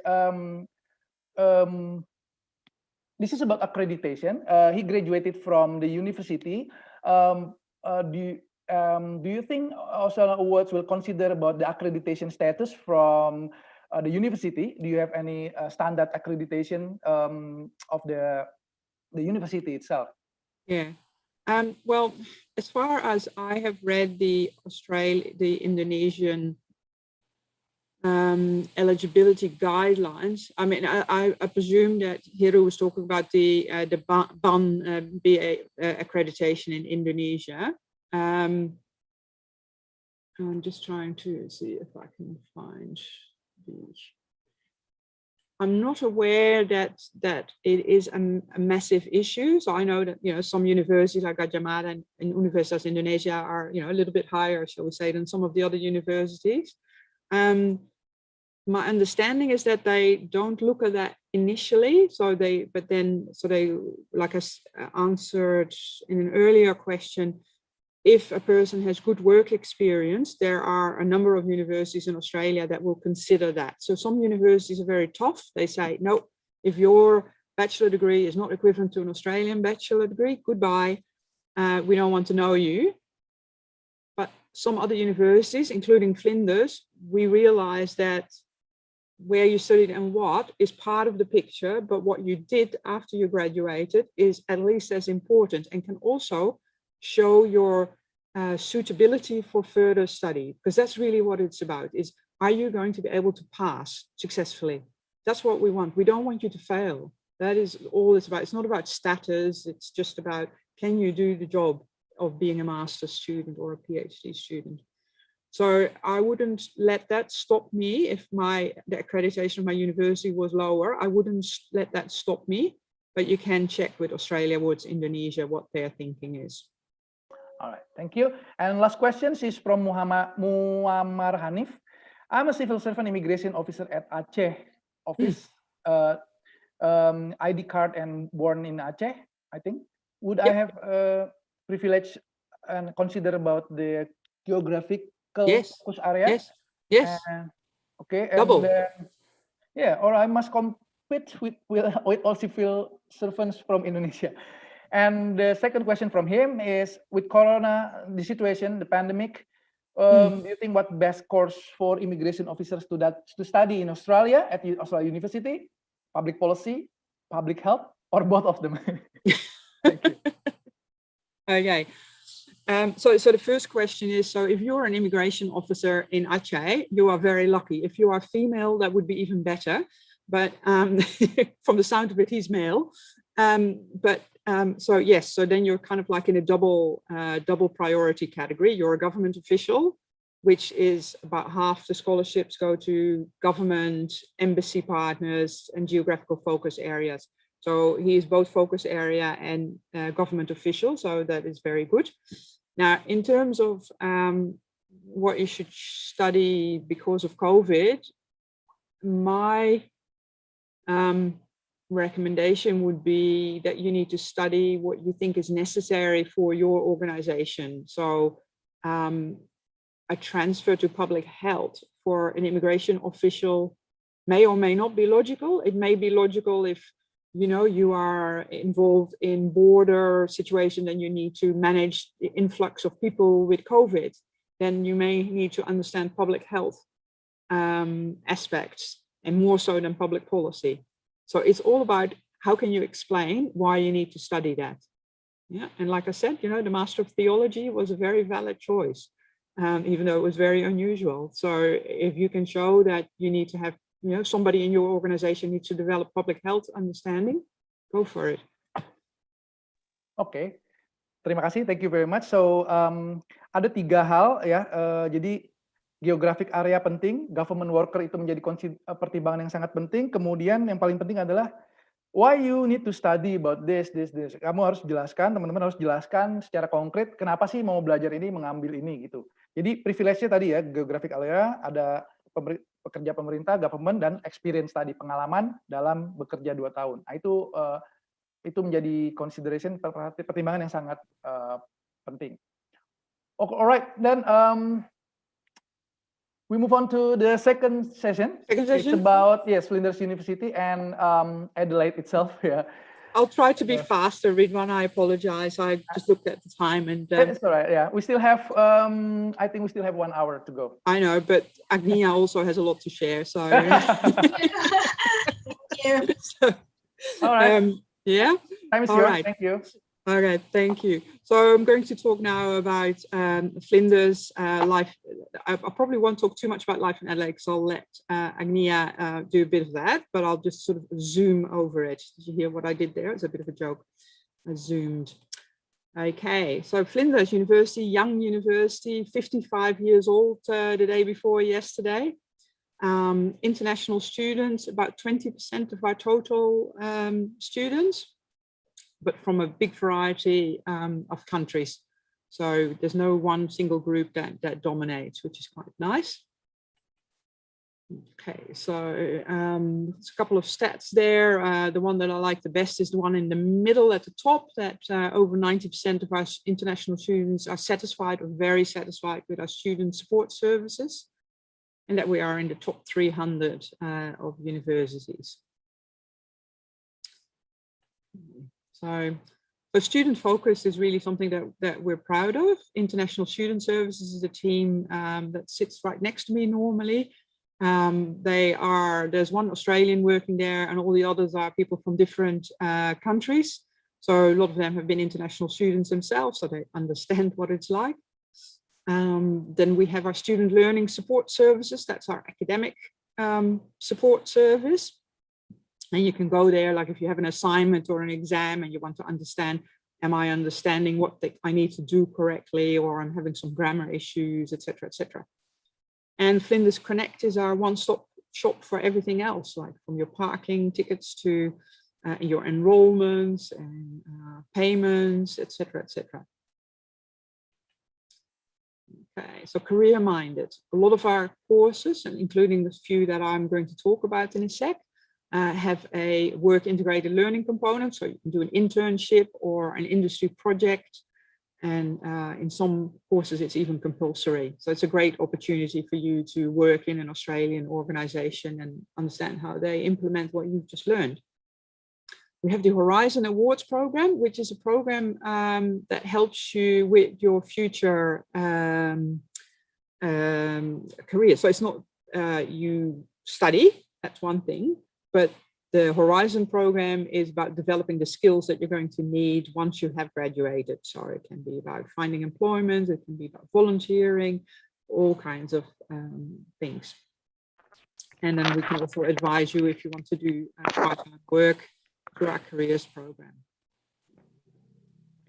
this is about accreditation. He graduated from the university. do you think Australian Awards will consider about the accreditation status from the university? Do you have any standard accreditation of the university itself? Yeah. Well, as far as I have read the Indonesian eligibility guidelines, I mean, I presume that Hiru was talking about the BA accreditation in Indonesia. I'm just trying to see if I can find the. I'm not aware that it is a massive issue. So I know that, you know, some universities like Gadjah Mada and Universitas Indonesia are, you know, a little bit higher, shall we say, than some of the other universities. My understanding is that they don't look at that initially. So they, like I answered in an earlier question, if a person has good work experience, there are a number of universities in Australia that will consider that. So some universities are very tough. They say, no, if your bachelor degree is not equivalent to an Australian bachelor degree, goodbye. We don't want to know you. But some other universities, including Flinders, we realize that where you studied and what is part of the picture, but what you did after you graduated is at least as important and can also show your suitability for further study, because that's really what it's about, is are you going to be able to pass successfully? That's what we want. We don't want you to fail. That is all it's about. It's not about status. It's just about, can you do the job of being a master's student or a PhD student? So I wouldn't let that stop me. If the accreditation of my university was lower, I wouldn't let that stop me. But you can check with Australia Awards Indonesia what their thinking is. All right, thank you. And last question is from Muammar Hanif. I'm a civil servant immigration officer at Aceh office, ID card and born in Aceh, I think. Would I have privilege and consider about the geographical focus area? Yes. Okay, double. And then, or I must compete with all civil servants from Indonesia. And the second question from him is, with Corona, the situation, the pandemic, do you think what best course for immigration officers to study in Australia at Australia University, public policy, public health, or both of them? Thank you. Okay. So the first question is, so if you're an immigration officer in Aceh, you are very lucky. If you are female, that would be even better. But from the sound of it, he's male. So yes, so then you're kind of like in a double priority category. You're a government official, which is about half the scholarships go to government, embassy partners, and geographical focus areas. So he is both focus area and government official, so that is very good. Now, in terms of what you should study because of COVID, my recommendation would be that you need to study what you think is necessary for your organization. So a transfer to public health for an immigration official may or may not be logical. It may be logical if you are involved in border situation and you need to manage the influx of people with COVID. Then you may need to understand public health aspects, and more so than public policy. So it's all about how can you explain why you need to study that. Yeah, and like I said, the Master of Theology was a very valid choice, even though it was very unusual. So if you can show that you need to have, somebody in your organization needs to develop public health understanding, go for it. Okay, terima kasih, thank you very much. So ada 3 hal ya, jadi geographic area penting, government worker itu menjadi pertimbangan yang sangat penting. Kemudian yang paling penting adalah why you need to study about this. Kamu harus jelaskan, teman-teman harus jelaskan secara konkret kenapa sih mau belajar ini, mengambil ini gitu. Jadi privilege-nya tadi ya, geographic area, ada pekerja pemerintah, government, dan experience tadi, pengalaman dalam bekerja 2 tahun. Nah, itu menjadi consideration, pertimbangan yang sangat penting. Alright, then we move on to the second session. It's about Flinders University and Adelaide itself. Yeah. I'll try to be faster, Ridwan. I apologize. I just looked at the time and it's all right. Yeah, we still have. I think we still have 1 hour to go. I know, but Agnia also has a lot to share. So, so All right. yeah. Time is All yours. right. Thank you. Okay, thank you. So I'm going to talk now about Flinders life. I probably won't talk too much about life in Adelaide because I'll let Agnia do a bit of that, but I'll just sort of zoom over it. Did you hear what I did there? It's a bit of a joke. I zoomed. Okay, so Flinders University, young university, 55 years old the day before yesterday. International students, about 20% of our total students, but from a big variety of countries. So there's no one single group that dominates, which is quite nice. Okay, so there's a couple of stats there. The one that I like the best is the one in the middle at the top, that over 90% of our international students are satisfied or very satisfied with our student support services, and that we are in the top 300 of universities. So student focus is really something that we're proud of. International Student Services is a team that sits right next to me normally. There's one Australian working there, and all the others are people from different countries. So a lot of them have been international students themselves, so they understand what it's like. Then we have our student learning support services. That's our academic support service. And you can go there, like if you have an assignment or an exam and you want to understand, am I understanding what I need to do correctly, or I'm having some grammar issues, etc., etc. And Flinders Connect is our one-stop shop for everything else, like from your parking tickets to your enrollments and payments, etc., etc. Okay, so career-minded. A lot of our courses, and including the few that I'm going to talk about in a sec, have a work integrated learning component. So you can do an internship or an industry project. And in some courses, it's even compulsory. So it's a great opportunity for you to work in an Australian organization and understand how they implement what you've just learned. We have the Horizon Awards program, which is a program that helps you with your future career. So it's not you study, that's one thing, but the Horizon program is about developing the skills that you're going to need once you have graduated. So it can be about finding employment, it can be about volunteering, all kinds of things. And then we can also advise you if you want to do part-time work through our careers program.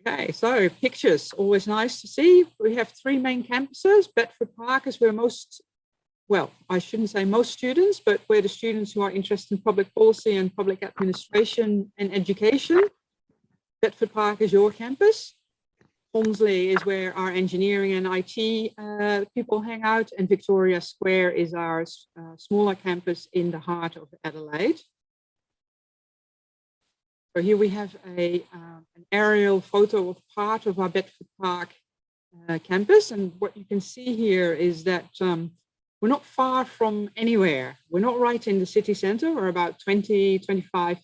Okay, so pictures, always nice to see. We have 3 main campuses. Bedford Park is where most, well, I shouldn't say most students, but where the students who are interested in public policy and public administration and education. Bedford Park is your campus. Honsley is where our engineering and IT people hang out, and Victoria Square is our smaller campus in the heart of Adelaide. So here we have an aerial photo of part of our Bedford Park campus, and what you can see here is that we're not far from anywhere. We're not right in the city centre. We're about 20, 25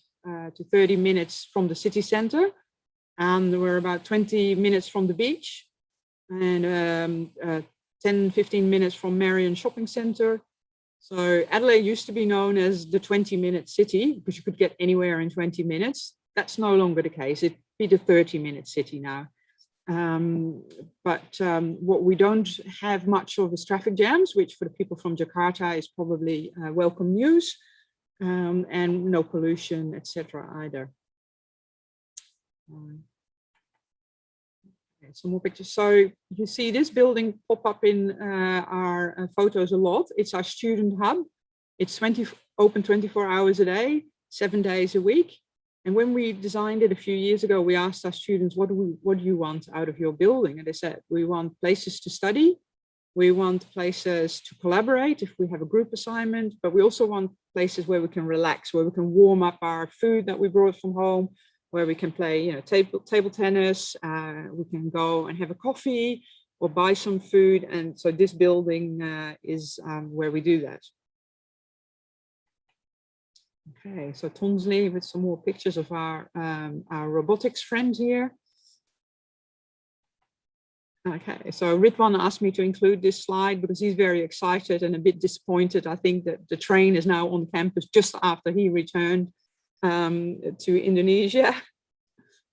to 30 minutes from the city centre. And we're about 20 minutes from the beach and 10, 15 minutes from Marion Shopping Centre. So Adelaide used to be known as the 20-minute city because you could get anywhere in 20 minutes. That's no longer the case. It'd be the 30-minute city now. But what we don't have much of is traffic jams, which for the people from Jakarta is probably welcome news, and no pollution, etc. either. Okay, some more pictures. So you see this building pop up in our photos a lot. It's our student hub. It's open 24 hours a day, 7 days a week. And when we designed it a few years ago, we asked our students, what do you want out of your building? And they said, we want places to study. We want places to collaborate if we have a group assignment, but we also want places where we can relax, where we can warm up our food that we brought from home, where we can play, table tennis. We can go and have a coffee or buy some food. And so this building is where we do that. Okay, so Tonsley with some more pictures of our robotics friend here. Okay, so Ridwan asked me to include this slide because he's very excited and a bit disappointed. I think that the train is now on campus just after he returned to Indonesia.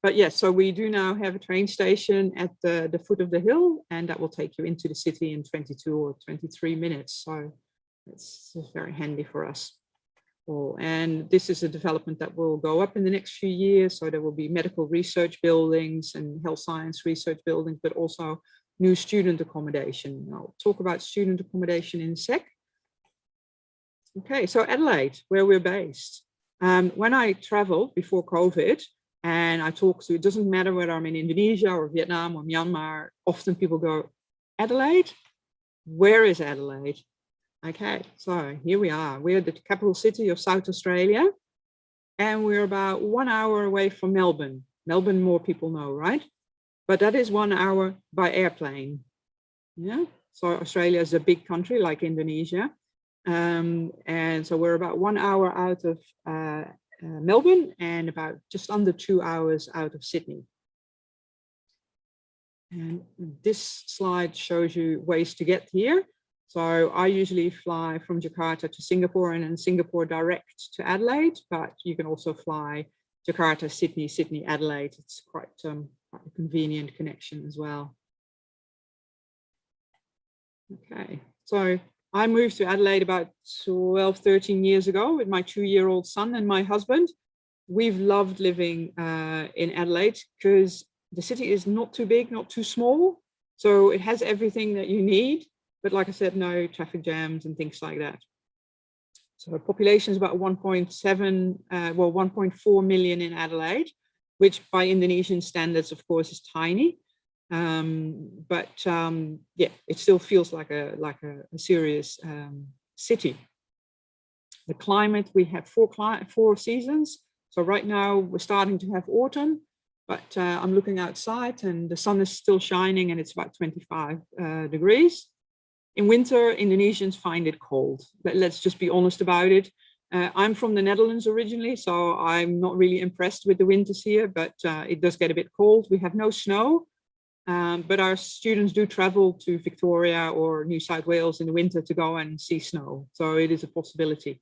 But yes, so we do now have a train station at the foot of the hill, and that will take you into the city in 22 or 23 minutes. So it's very handy for us all. And this is a development that will go up in the next few years. So there will be medical research buildings and health science research buildings, but also new student accommodation. I'll talk about student accommodation in a sec. Okay, so Adelaide, where we're based. When I traveled before COVID, and I talk to, it doesn't matter whether I'm in Indonesia or Vietnam or Myanmar, often people go, Adelaide? Where is Adelaide? Okay, so here we are. We're the capital city of South Australia, and we're about 1 hour away from Melbourne. Melbourne, more people know, right? But that is 1 hour by airplane. Yeah, so Australia is a big country like Indonesia. And so we're about 1 hour out of Melbourne and about just under 2 hours out of Sydney. And this slide shows you ways to get here. So I usually fly from Jakarta to Singapore and then Singapore direct to Adelaide, but you can also fly Jakarta, Sydney, Sydney, Adelaide. It's quite a convenient connection as well. Okay, so I moved to Adelaide about 12, 13 years ago with my 2-year-old son and my husband. We've loved living in Adelaide because the city is not too big, not too small. So it has everything that you need. But like I said, no traffic jams and things like that. So the population is about 1.4 million in Adelaide, which by Indonesian standards, of course, is tiny. Yeah, it still feels like a serious city. The climate, we have four seasons. So right now we're starting to have autumn, but I'm looking outside and the sun is still shining and it's about 25 degrees. In winter, Indonesians find it cold. Let's just be honest about it. I'm from the Netherlands originally, so I'm not really impressed with the winters here, but it does get a bit cold. We have no snow, but our students do travel to Victoria or New South Wales in the winter to go and see snow. So it is a possibility.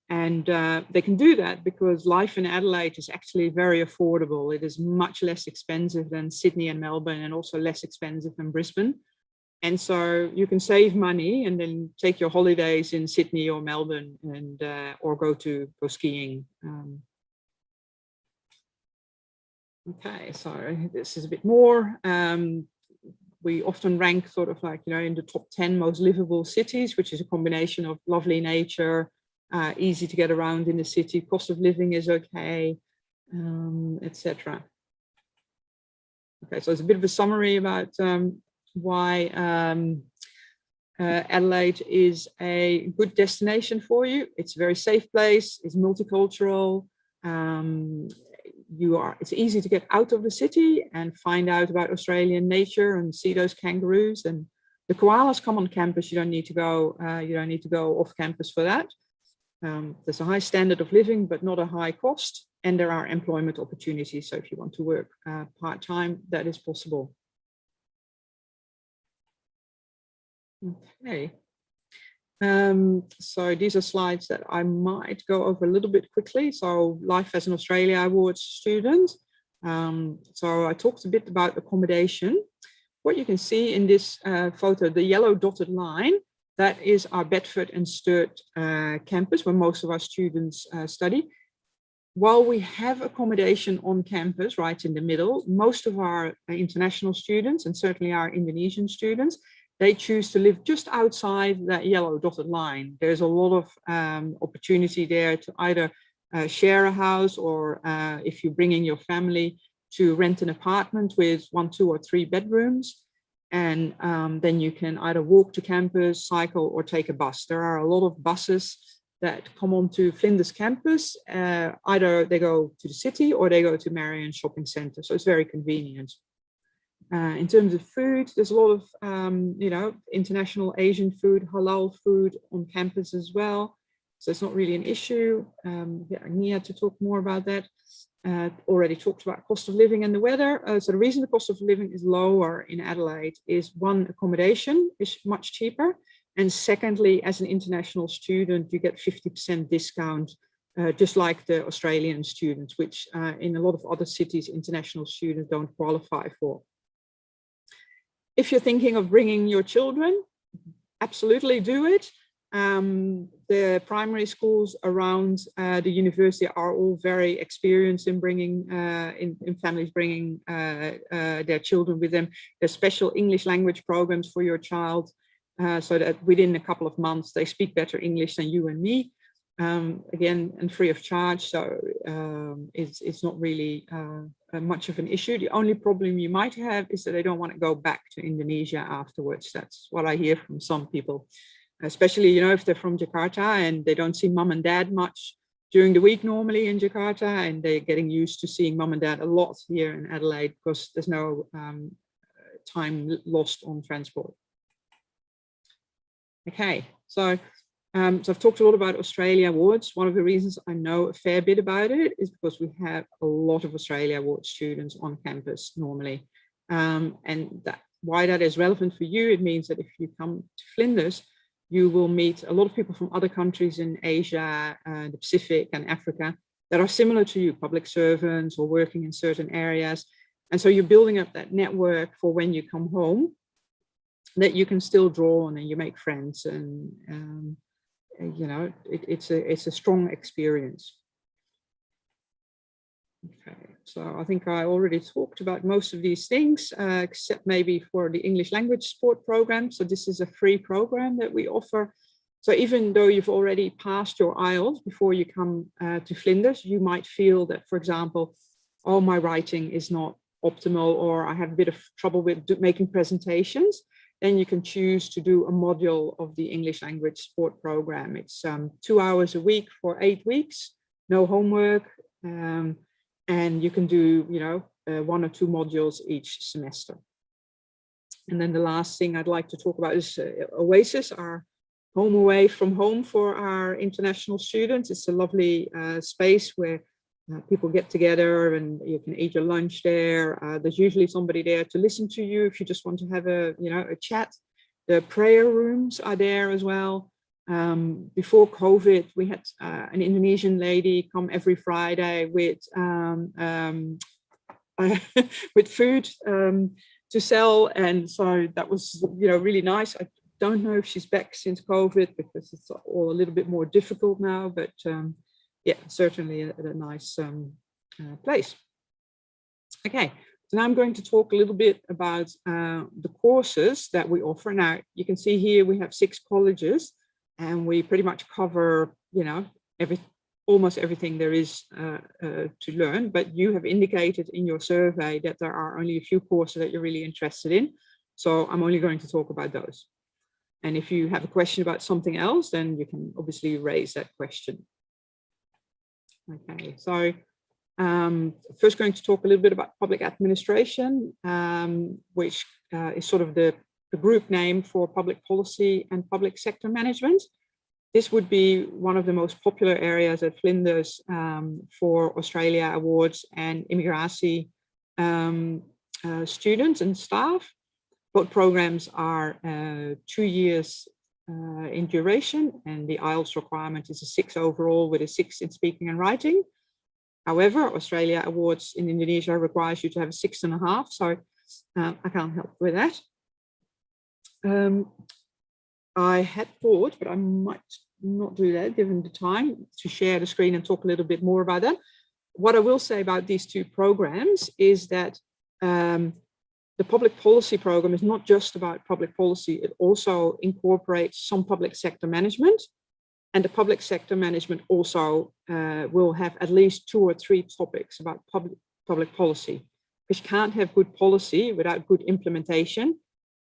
And they can do that because life in Adelaide is actually very affordable. It is much less expensive than Sydney and Melbourne and also less expensive than Brisbane. And so you can save money and then take your holidays in Sydney or Melbourne and or go skiing. Okay, so this is a bit more. We often rank sort of like, in the top 10 most livable cities, which is a combination of lovely nature, easy to get around in the city, cost of living is okay, etc. Okay, so it's a bit of a summary about why Adelaide is a good destination for you. It's a very safe place, it's multicultural. It's easy to get out of the city and find out about Australian nature and see those kangaroos. And the koalas come on campus. You don't need to go off campus for that. There's a high standard of living, but not a high cost. And there are employment opportunities. So if you want to work part-time, that is possible. Okay. So these are slides that I might go over a little bit quickly. So Life as an Australia Awards student. So I talked a bit about accommodation. What you can see in this photo, the yellow dotted line, that is our Bedford and Sturt campus where most of our students study. While we have accommodation on campus right in the middle, most of our international students and certainly our Indonesian students, they choose to live just outside that yellow dotted line. There's a lot of opportunity there to either share a house or if you bring in your family to rent an apartment with 1, 2, or 3 bedrooms. And then you can either walk to campus, cycle, or take a bus. There are a lot of buses that come onto Flinders campus. Either they go to the city or they go to Marion Shopping Centre. So it's very convenient. In terms of food, there's a lot of, international Asian food, halal food on campus as well. So it's not really an issue. Yeah, Nia to talk more about that. Already talked about cost of living and the weather. So the reason the cost of living is lower in Adelaide is, one, accommodation is much cheaper. And secondly, as an international student, you get 50% discount, just like the Australian students, which in a lot of other cities, international students don't qualify for. If you're thinking of bringing your children, absolutely do it. The primary schools around the university are all very experienced in bringing, in families bringing their children with them. There's special English language programs for your child, so that within a couple of months they speak better English than you and me. Again, and free of charge, so it's not really much of an issue. The only problem you might have is that they don't want to go back to Indonesia afterwards. That's what I hear from some people, especially, you know, if they're from Jakarta and they don't see mum and dad much during the week normally in Jakarta, and they're getting used to seeing mum and dad a lot here in Adelaide because there's no time lost on transport. Okay, so I've talked a lot about Australia Awards. One of the reasons I know a fair bit about it is because we have a lot of Australia Awards students on campus normally. And why that is relevant for you, it means that if you come to Flinders, you will meet a lot of people from other countries in Asia, the Pacific and Africa that are similar to you, public servants or working in certain areas. And so you're building up that network for when you come home that you can still draw on, and you make friends, and you know, it's a strong experience. Okay, so I think I already talked about most of these things, except maybe for the English language support program. So this is a free program that we offer. So even though you've already passed your IELTS before you come to Flinders, you might feel that, for example, oh, my writing is not optimal, or I have a bit of trouble with making presentations. Then you can choose to do a module of the English language support program. It's 2 hours a week for 8 weeks, no homework, and you can do, you know, 1 or 2 modules each semester. And then the last thing I'd like to talk about is Oasis, our home away from home for our international students. It's a lovely space where people get together and you can eat your lunch there. There's usually somebody there to listen to you if you just want to have a, you know, a chat. The prayer rooms are there as well. Before COVID, we had an Indonesian lady come every Friday with with food to sell, and so that was, you know, really nice. I don't know if she's back since COVID because it's all a little bit more difficult now, but yeah, certainly a nice place. Okay, so now I'm going to talk a little bit about the courses that we offer. Now, you can see here we have 6 colleges, and we pretty much cover, you know, almost everything there is to learn, but you have indicated in your survey that there are only a few courses that you're really interested in. So I'm only going to talk about those. And if you have a question about something else, then you can obviously raise that question. Okay, so first going to talk a little bit about public administration, which is sort of the group name for public policy and public sector management. This would be one of the most popular areas at Flinders for Australia Awards and Immigrasi students and staff. Both programs are 2 years in duration, and the IELTS requirement is a 6 overall with a 6 in speaking and writing. However, Australia Awards in Indonesia requires you to have a 6.5, so I can't help with that. I had thought, but I might not do that given the time, to share the screen and talk a little bit more about that. What I will say about these 2 programs is that the public policy program is not just about public policy, it also incorporates some public sector management. And the public sector management also will have at least 2 or 3 topics about public policy, because you can't have good policy without good implementation.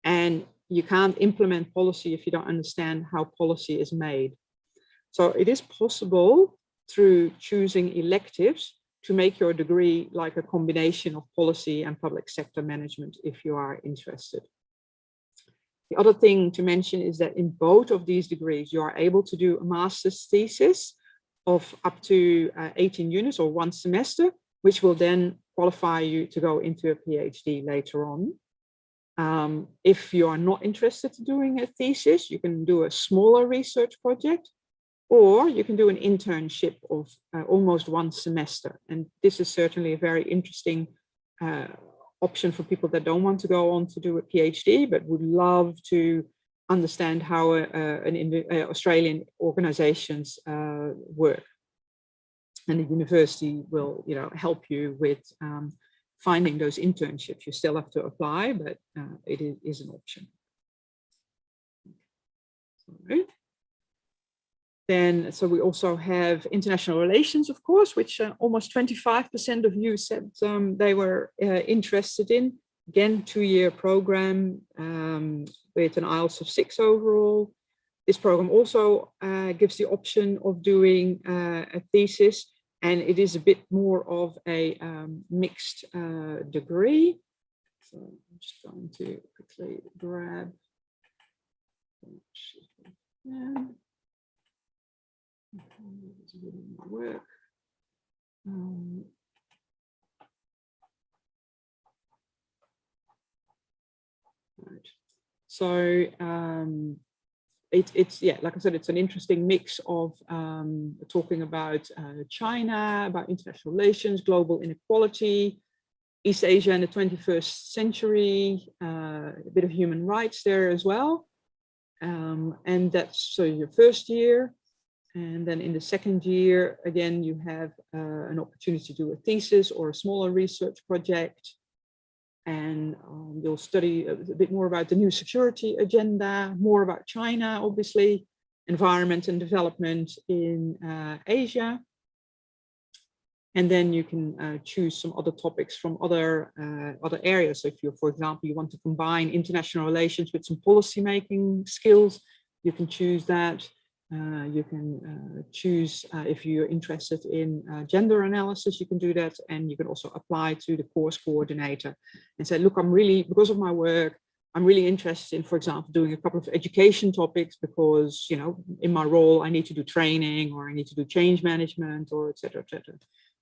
And you can't implement policy if you don't understand how policy is made. So it is possible through choosing electives to make your degree like a combination of policy and public sector management if you are interested. The other thing to mention is that in both of these degrees, you are able to do a master's thesis of up to 18 units or 1 semester, which will then qualify you to go into a PhD later on. If you are not interested in doing a thesis, you can do a smaller research project, or you can do an internship of almost 1 semester. And this is certainly a very interesting option for people that don't want to go on to do a PhD, but would love to understand how Australian organizations work. And the university will, help you with finding those internships. You still have to apply, but it is an option. Sorry. Then, so we also have international relations, of course, which almost 25% of you said they were interested in. Again, 2-year program with an IELTS of 6 overall. This program also gives the option of doing a thesis, and it is a bit more of a mixed degree. So I'm just going to quickly grab. Work. Right. So it's like I said, it's an interesting mix of talking about China, about international relations, global inequality, East Asia in the 21st century, a bit of human rights there as well. And that's so your first year. And then in the second year, again, you have an opportunity to do a thesis or a smaller research project. And you'll study a bit more about the new security agenda, more about China, obviously, environment and development in Asia. And then you can choose some other topics from other areas. So if you, for example, you want to combine international relations with some policy making skills, you can choose that. You can choose if you're interested in gender analysis, you can do that. And you can also apply to the course coordinator and say, look, because of my work, I'm really interested in, for example, doing a couple of education topics because, in my role, I need to do training or I need to do change management or et cetera, et cetera.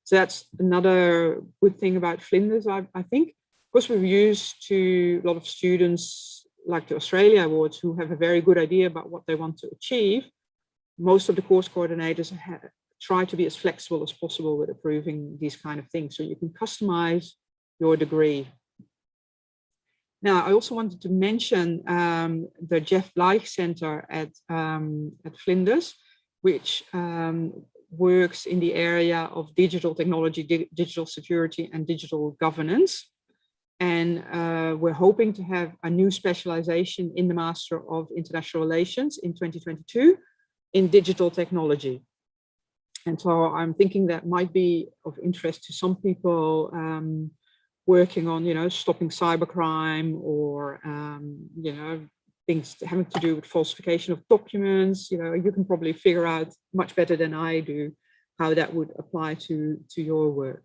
So that's another good thing about Flinders, I think. Of course, we're used to a lot of students like the Australia Awards who have a very good idea about what they want to achieve. Most of the course coordinators try to be as flexible as possible with approving these kind of things, so you can customize your degree. Now, I also wanted to mention the Jeff Bleich Center at Flinders, which works in the area of digital technology, digital security, and digital governance. And we're hoping to have a new specialization in the Master of International Relations in 2022. In digital technology. And so I'm thinking that might be of interest to some people working on, stopping cybercrime or, things having to do with falsification of documents. You can probably figure out much better than I do how that would apply to your work.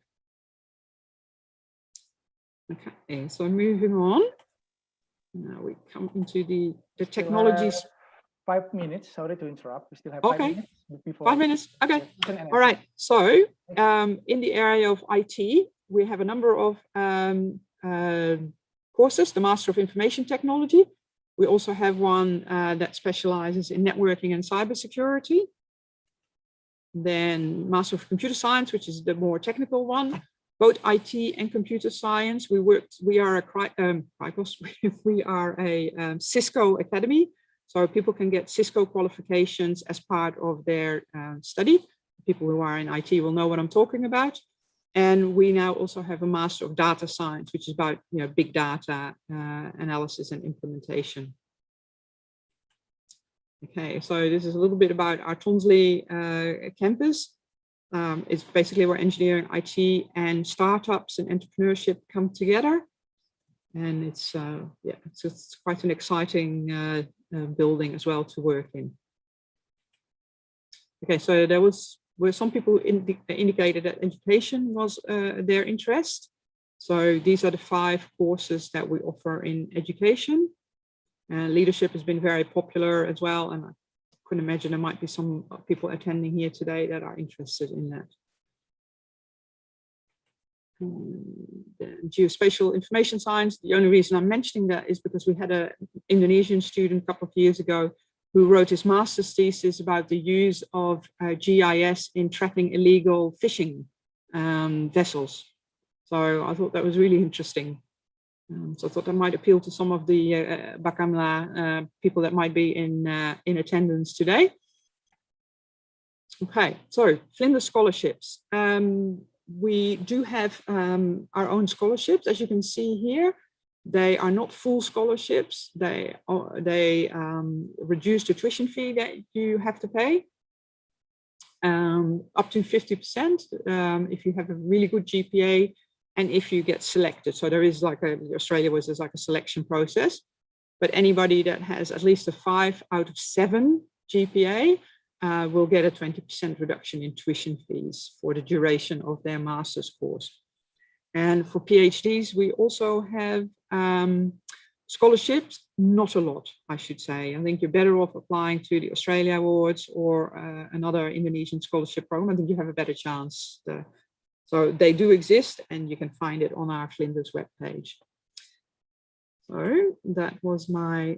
Okay, so moving on. Now we come into the technologies. 5 minutes. Sorry to interrupt. We still have 5 minutes before. 5 minutes. Okay. All right. So in the area of IT, we have a number of courses, the Master of Information Technology. We also have one that specializes in networking and cybersecurity. Then Master of Computer Science, which is the more technical one. Both IT and computer science. We are a Cisco Academy. So people can get Cisco qualifications as part of their study. People who are in IT will know what I'm talking about. And we now also have a Master of Data Science, which is about big data analysis and implementation. Okay, so this is a little bit about our Tonsley campus. It's basically where engineering, IT, and startups and entrepreneurship come together. And it's quite an exciting building as well to work in. Okay, so there were some people indicated that education was their interest. So these are the 5 courses that we offer in education. Leadership has been very popular as well, and I can imagine there might be some people attending here today that are interested in that. The geospatial information science, the only reason I'm mentioning that is because we had an Indonesian student a couple of years ago who wrote his master's thesis about the use of GIS in tracking illegal fishing vessels. So I thought that was really interesting. So I thought that might appeal to some of the Bakamla people that might be in attendance today. Okay, so Flinders scholarships. We do have our own scholarships, as you can see here. They are not full scholarships. They reduce the tuition fee that you have to pay up to 50% if you have a really good GPA and if you get selected. So there is like Australia there's like a selection process, but anybody that has at least a 5 out of 7 GPA will get a 20% reduction in tuition fees for the duration of their master's course. And for PhDs, we also have scholarships, not a lot, I should say. I think you're better off applying to the Australia Awards or another Indonesian scholarship program. I think you have a better chance. So they do exist, and you can find it on our Flinders webpage. So that was my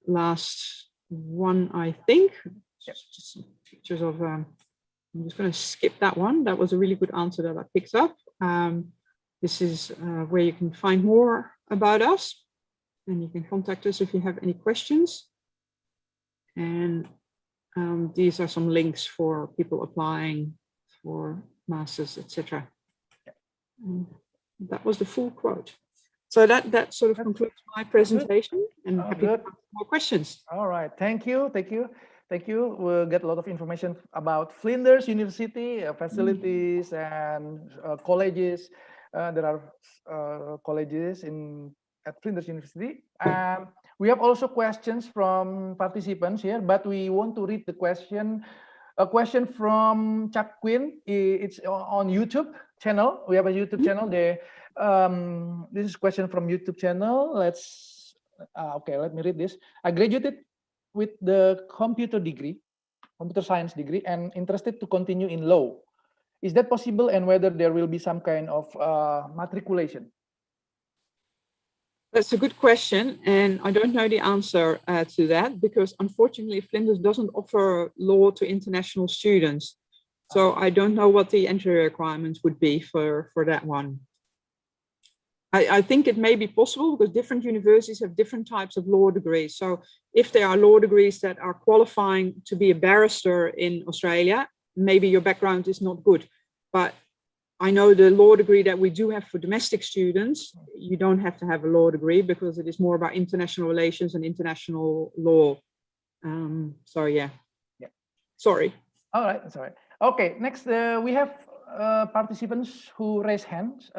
last one, I think. Just some pictures of, I'm just going to skip that one. That was a really good answer that I picked up. This is where you can find more about us, and you can contact us if you have any questions. And these are some links for people applying for masters, etc. That was the full quote. So that sort of concludes my presentation, and happy to answer more questions. All right, thank you. We'll get a lot of information about Flinders University, facilities and colleges. There are colleges at Flinders University. We have also questions from participants here, but we want to read the question. A question from Chuck Quinn. It's on YouTube channel. We have a YouTube channel there. This is a question from YouTube channel. Okay, let me read this. I graduated with the computer science degree, and interested to continue in law. Is that possible, and whether there will be some kind of matriculation? That's a good question, and I don't know the answer to that, because unfortunately Flinders doesn't offer law to international students. So I don't know what the entry requirements would be for that one. I think it may be possible because different universities have different types of law degrees. So if there are law degrees that are qualifying to be a barrister in Australia, maybe your background is not good. But I know the law degree that we do have for domestic students, you don't have to have a law degree because it is more about international relations and international law. So yeah. Sorry. All right, that's all right. Okay, next we have participants who raise hands.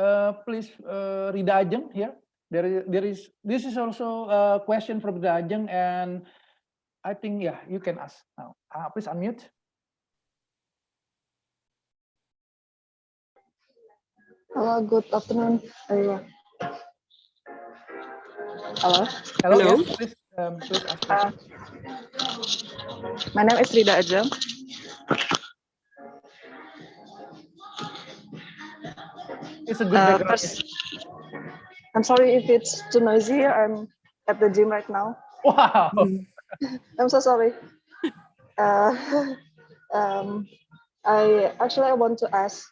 Please, Rida Ajeng here. This is also a question from Rida Ajeng, and I think you can ask now. Please unmute. Hello, good afternoon, everyone. Hello. Hello. Yes, please ask. My name is Rida Ajeng. It's a good background. I'm sorry if it's too noisy here. I'm at the gym right now. Wow. I'm so sorry. I want to ask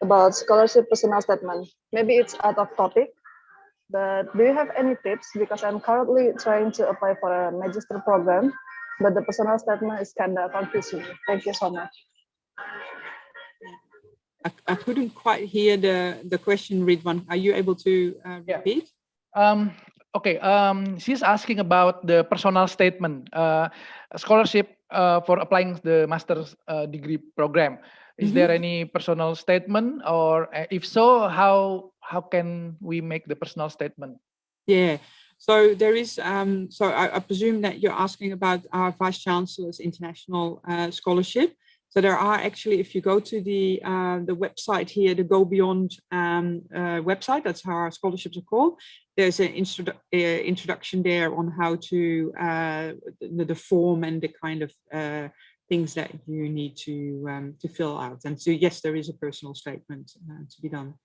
about scholarship personal statement. Maybe it's out of topic, but do you have any tips? Because I'm currently trying to apply for a magister program, but the personal statement is kind of confusing. Thank you so much. I couldn't quite hear the question, Ridwan. Are you able to repeat? Okay, she's asking about the personal statement, scholarship for applying the master's degree program. Is there any personal statement, or if so, how can we make the personal statement? Yeah, so there is, so I presume that you're asking about our Vice Chancellor's international scholarship. So there are actually, if you go to the website here, the Go Beyond website, that's how our scholarships are called. There's an introduction there on how to the form and the kind of things that you need to fill out. And so yes, there is a personal statement to be done.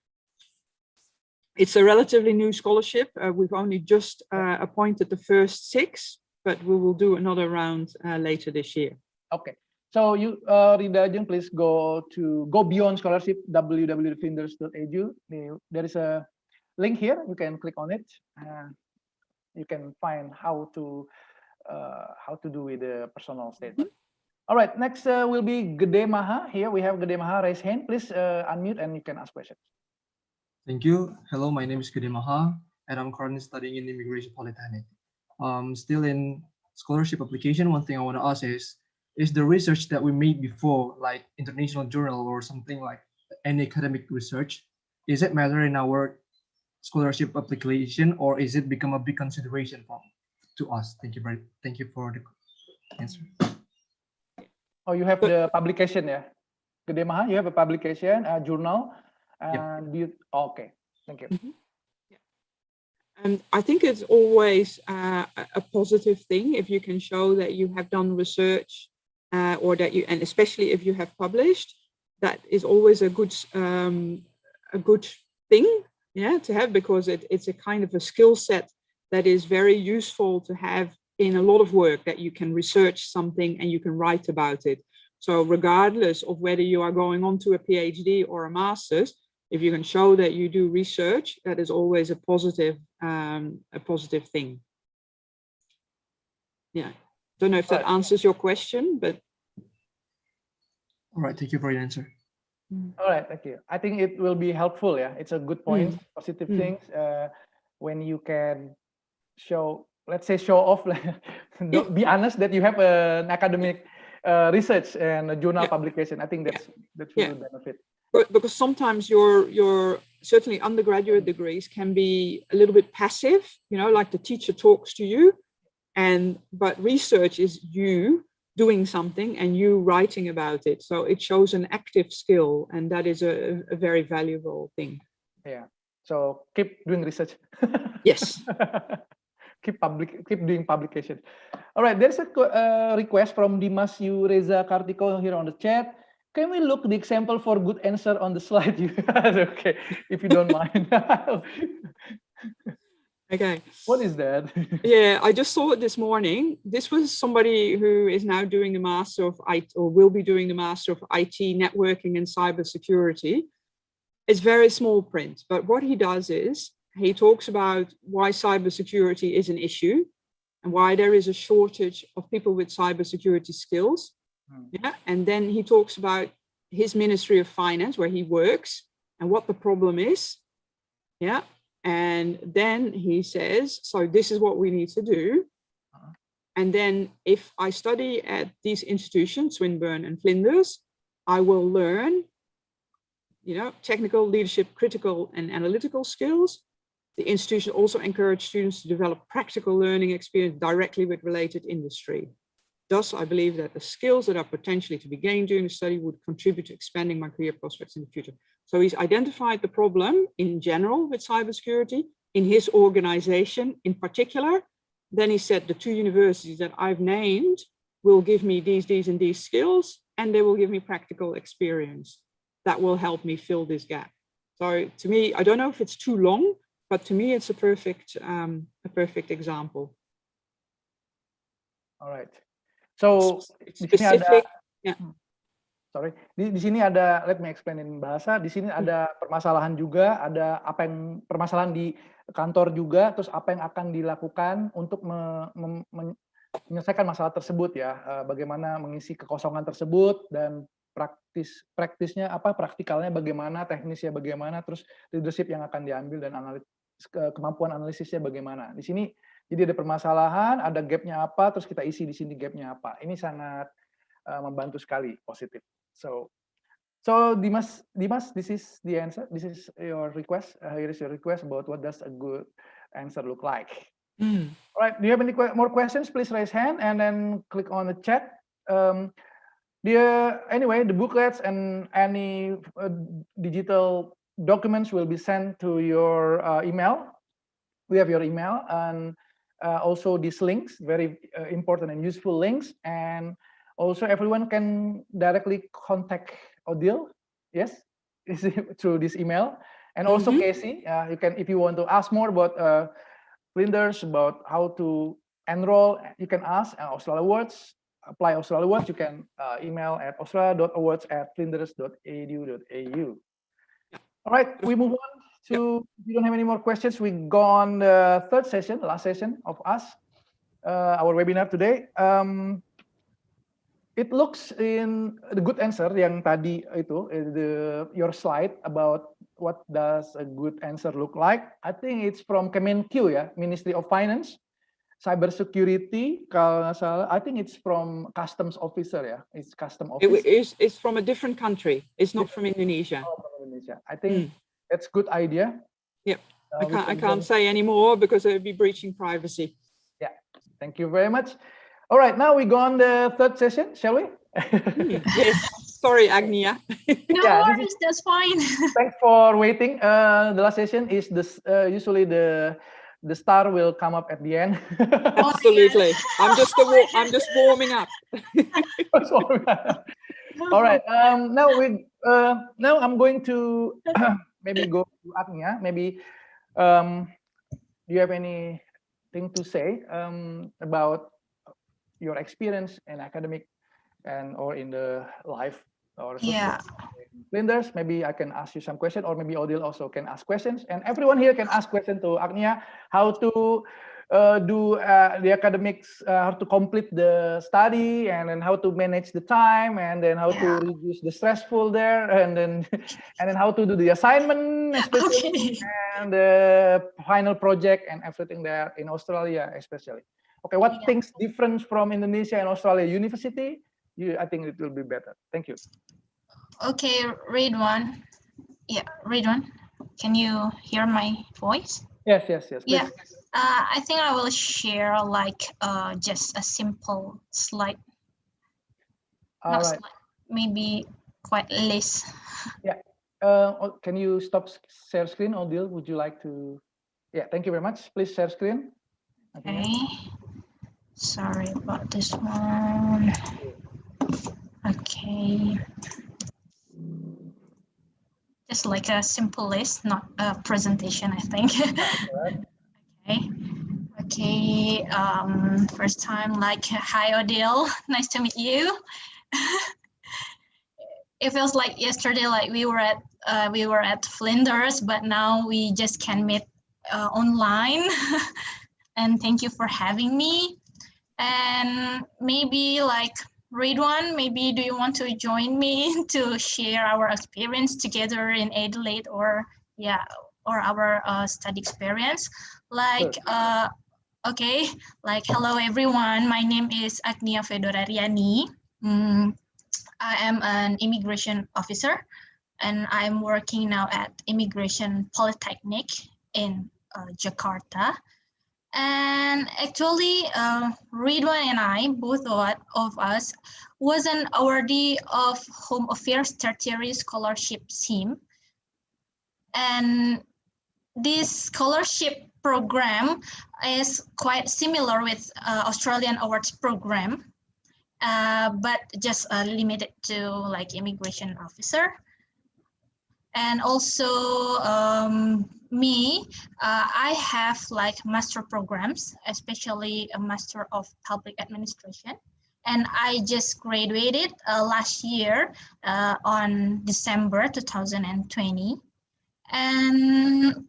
It's a relatively new scholarship. We've only just appointed the first 6, but we will do another round later this year. Okay. So you, Rida Ajeng, please go to Go Beyond Scholarship, www.flinders.edu. There is a link here. You can click on it. You can find how to do with the personal statement. All right. Next will be Gede Maha. Here we have Gede Maha. Raise hand, please. Unmute and you can ask questions. Thank you. Hello, my name is Gede Maha, and I'm currently studying in Immigration Polytechnic. Still in scholarship application, one thing I want to ask is the research that we made before, like international journal or something like any academic research, is it matter in our scholarship application, or is it become a big consideration to us? Thank you for the answer. Oh, you have the publication, yeah? Gede Maha, you have a publication, a journal, and Yep. Okay, thank you. And I think it's always a positive thing if you can show that you have done research, or that you, and especially if you have published, that is always a good thing, yeah, to have, because it's a kind of a skill set that is very useful to have in a lot of work, that you can research something and you can write about it. So regardless of whether you are going on to a PhD or a master's, if you can show that you do research, that is always a positive thing. Yeah, don't know if that answers your question, but. All right, thank you for your answer. All right, thank you. I think it will be helpful, yeah. It's a good point, positive things, when you can show, let's say show off, be honest that you have an academic research and a journal publication. I think that's really benefit. Because sometimes your certainly undergraduate degrees can be a little bit passive, you know, like the teacher talks to you, but research is you doing something and you writing about it. So it shows an active skill, and that is a very valuable thing. Yeah. So keep doing research. Yes. keep doing publication. All right. There's a request from Dimas Reza Kartiko here on the chat. Can we look the example for good answer on the slide you had? Okay, if you don't mind. Okay. What is that? Yeah, I just saw it this morning. This was somebody who is now doing the Master of IT, or will be doing the Master of IT Networking and Cybersecurity. It's very small print, but what he does is he talks about why cybersecurity is an issue and why there is a shortage of people with cybersecurity skills. Yeah, and then he talks about his Ministry of Finance, where he works, and what the problem is. Yeah, and then he says, so this is what we need to do. And then if I study at these institutions, Swinburne and Flinders, I will learn, you know, technical, leadership, critical and analytical skills. The institution also encourages students to develop practical learning experience directly with related industry. Thus, I believe that the skills that are potentially to be gained during the study would contribute to expanding my career prospects in the future. So he's identified the problem in general with cybersecurity, in his organization in particular. Then he said the 2 universities that I've named will give me these and these skills, and they will give me practical experience that will help me fill this gap. So to me, I don't know if it's too long, but to me, it's a perfect example. All right. So specific, sorry, di sini ada, let me explain in bahasa. Di sini ada permasalahan juga, ada apa yang permasalahan di kantor juga, terus apa yang akan dilakukan untuk menyelesaikan masalah tersebut ya. Bagaimana mengisi kekosongan tersebut dan praktisnya apa, praktikalnya bagaimana, teknisnya bagaimana, terus leadership yang akan diambil dan kemampuan analisisnya bagaimana. Di sini jadi ada permasalahan, ada gapnya apa, terus kita isi di sini gapnya apa. Ini sangat membantu sekali, positif. So Dimas, this is the answer. This is your request. Here is your request about what does a good answer look like. All right. Do you have any more questions? Please raise hand and then click on the chat. Anyway, the booklets and any digital documents will be sent to your email. We have your email, and also these links, very important and useful links. And also everyone can directly contact Odile, yes, through this email. And also Casey, you can, if you want to ask more about Flinders, about how to enroll, you can ask Australia Awards, apply Australia Awards, you can email at australia.awards@flinders.edu.au. All right, we move on to, if you don't have any more questions, we go on the third session, last session of us, our webinar today. It looks in the good answer yang tadi itu, your slide about what does a good answer look like. I think it's from Kemenq ya, Ministry of Finance, Cybersecurity. Kalau nggak salah, I think it's from Customs Officer ya, it's Custom Office. It's from a different country. It's not from Indonesia. Oh, from Indonesia. I think that's good idea. Yep. I can't say any more because it would be breaching privacy. Yeah. Thank you very much. All right, now we go on the third session, shall we? Yes. Sorry, Agnia. No worries, that's fine. Thanks for waiting. The last session is this. Usually the star will come up at the end. Absolutely. I'm just warming up. All right. Now I'm going to maybe go to Agnia. Maybe do you have anything to say about your experience in academic and or in the life or Flinders? Maybe I can ask you some questions, or maybe Odile also can ask questions, and everyone here can ask questions to Agnia how to do the academics, how to complete the study, and then how to manage the time, and then how to reduce the stressful there, and then how to do the assignment, especially, and the final project and everything there in Australia, especially. Okay, what things different from Indonesia and Australia university? I think it will be better. Thank you. Okay, Ridwan. Yeah, Ridwan, can you hear my voice? Yes, please. Yeah, I think I will share like just a simple slide. All Not right. slide, maybe quite less. Yeah. Can you stop share screen, Odile? Would you like to? Yeah, thank you very much. Please share screen. Okay. Sorry about this one. Okay. Just like a simple list, not a presentation, I think. Okay. First time, like, hi Odile, nice to meet you. It feels like yesterday, like we were at Flinders, but now we just can meet online. And thank you for having me. And maybe like Ridwan, maybe do you want to join me to share our experience together in Adelaide, or our study experience? Like, okay, like hello everyone. My name is Agnia Fedorariani. I am an immigration officer, and I'm working now at Immigration Polytechnic in Jakarta. And actually, Ridwan and I, both of us, was an awardee of Home Affairs Tertiary Scholarship scheme. And this scholarship program is quite similar with Australian awards program, but just limited to like immigration officer. And also me, I have like master programs, especially a Master of Public Administration. And I just graduated last year on December 2020. And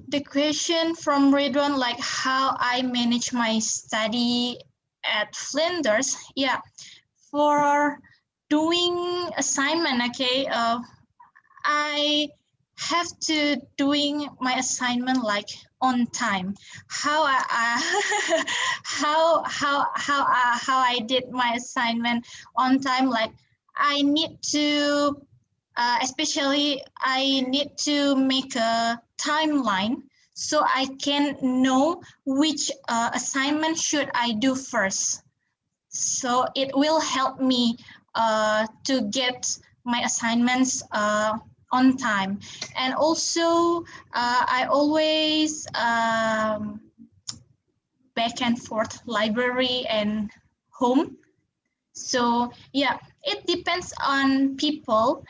the question from Ridwan, like how I manage my study at Flinders, yeah, for doing assignment, okay, I have to doing my assignment like on time. How I did my assignment on time, like I need to, especially I need to make a timeline so I can know which assignment should I do first. So it will help me to get my assignments on time. And also I always back and forth library and home. So yeah, it depends on people.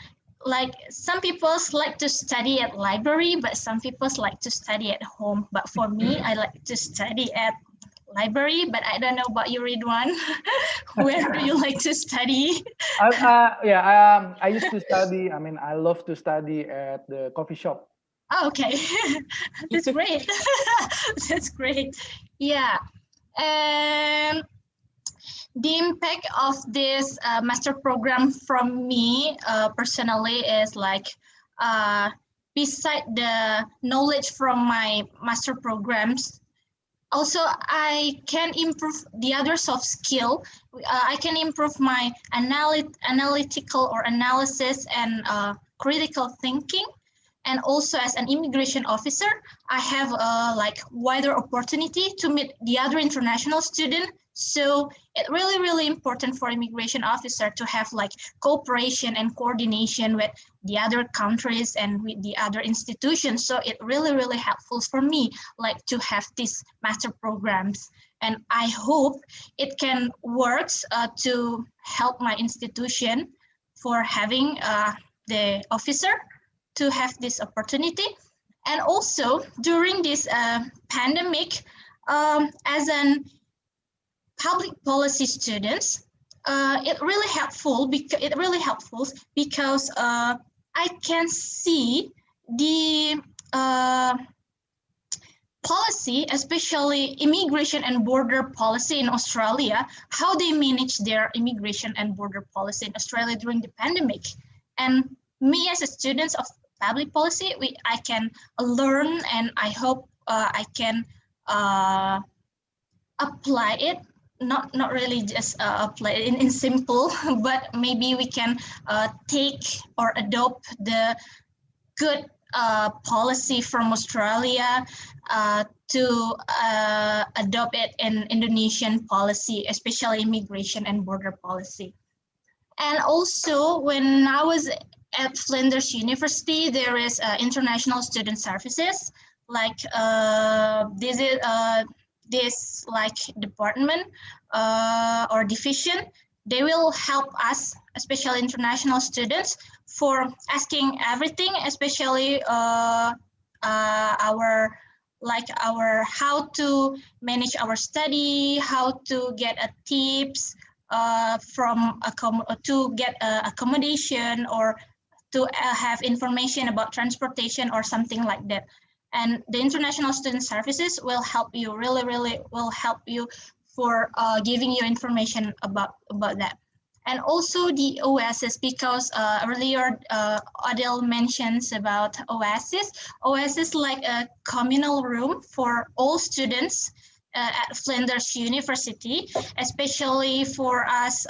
Like some people like to study at library, but some people like to study at home. But for me, I like to study at library, but I don't know about you, Ridwan. Where do you like to study? I used to study. I mean, I love to study at the coffee shop. Oh, okay, that's great. That's great. Yeah, and the impact of this master program from me personally is like, beside the knowledge from my master programs, also I can improve the other soft skill. I can improve my analytical or analysis and critical thinking. And also as an immigration officer, I have like wider opportunity to meet the other international student. So it's really, really important for immigration officer to have like cooperation and coordination with the other countries and with the other institutions. So it really, really helpful for me, like to have these master programs. And I hope it can work to help my institution for having the officer to have this opportunity. And also during this pandemic, as an public policy students, it really helpful because I can see the policy, especially immigration and border policy in Australia, how they manage their immigration and border policy in Australia during the pandemic. And me as a student of public policy, I can learn, and I hope I can apply it. Not really just apply it in simple, but maybe we can take or adopt the good policy from Australia to adopt it in Indonesian policy, especially immigration and border policy. And also when I was at Flinders University, there is international student services. Like this like department or division, they will help us, especially international students, for asking everything, especially our how to manage our study, how to get tips to get accommodation, or to have information about transportation or something like that. And the international student services will help you, really will help you for giving you information about that. And also the Oasis, because earlier Adele mentions about Oasis. Oasis like a communal room for all students at Flinders University, especially for us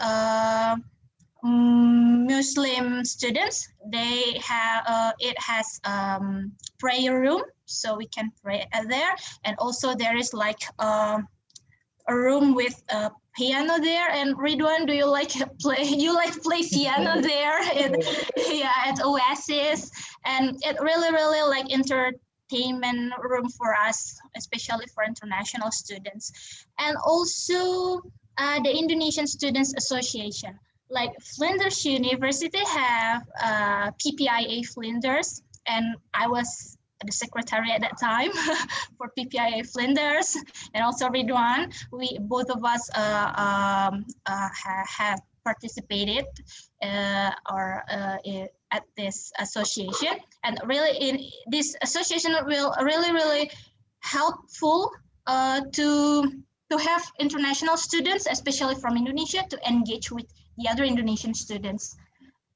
Muslim students. They have it has prayer room, so we can pray there. And also there is like a room with a piano there. And Ridwan, do you like play? You like play piano there? At Oasis, and it really like entertainment room for us, especially for international students. And also the Indonesian Students Association. Like Flinders University have PPIA Flinders, and I was the secretary at that time for PPIA Flinders, and also Ridwan. We both of us have participated at this association, and really in this association will really helpful to have international students, especially from Indonesia, to engage with the other Indonesian students.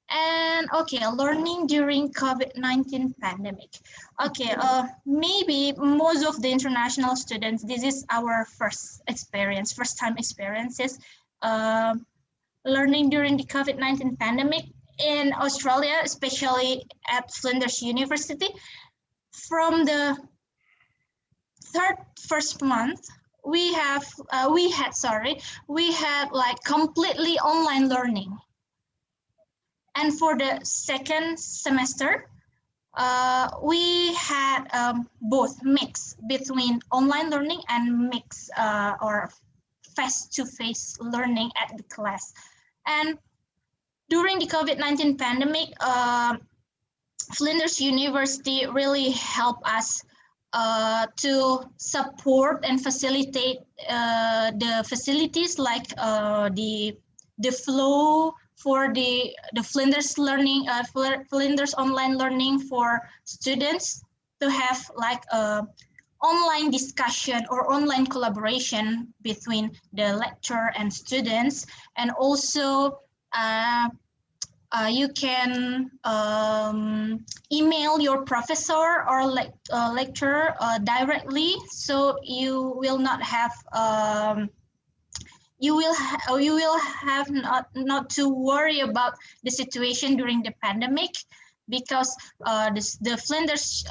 And okay, learning during COVID-19 pandemic. Okay, maybe most of the international students, this is our first time experiences learning during the COVID-19 pandemic in Australia, especially at Flinders University. From the first month, we had like completely online learning. And for the second semester, we had both mix between online learning and mix or face-to-face learning at the class. And during the COVID-19 pandemic, Flinders University really helped us to support and facilitate the facilities like the flow for the Flinders learning, Flinders online learning for students to have like a online discussion or online collaboration between the lecturer and students, and also you can email your professor or lecturer directly, so you will not have you will have not to worry about the situation during the pandemic, because the Flinders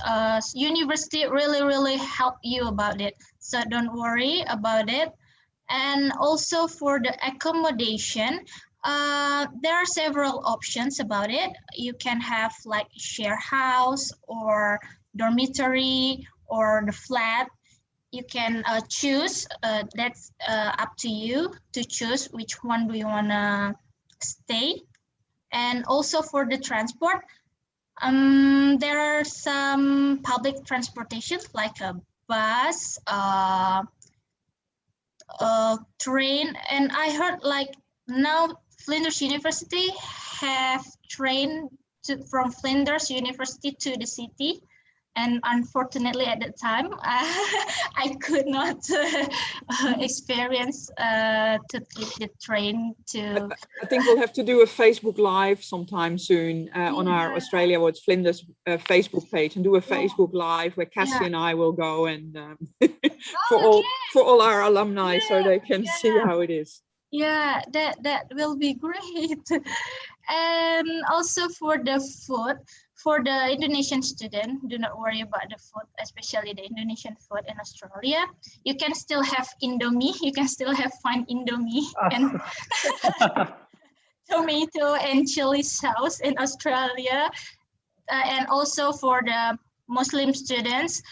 University really helped you about it. So don't worry about it. And also for the accommodation, there are several options about it. You can have like share house or dormitory or the flat. You can choose, that's up to you to choose which one do you want to stay. And also for the transport, there are some public transportation like a bus, train, and I heard like now Flinders University have train from Flinders University to the city. And unfortunately, at that time, I could not experience to take the train to. I think we'll have to do a Facebook Live sometime soon on our Australia What's Flinders Facebook page, and do a Facebook Live where Cassie and I will go, and for all our alumni, so they can see how it is. Yeah, that will be great. And also for the food, for the Indonesian student, do not worry about the food, especially the Indonesian food in Australia. You can still have Indomie. You can still have fine Indomie and tomato and chili sauce in Australia. And also for the Muslim students,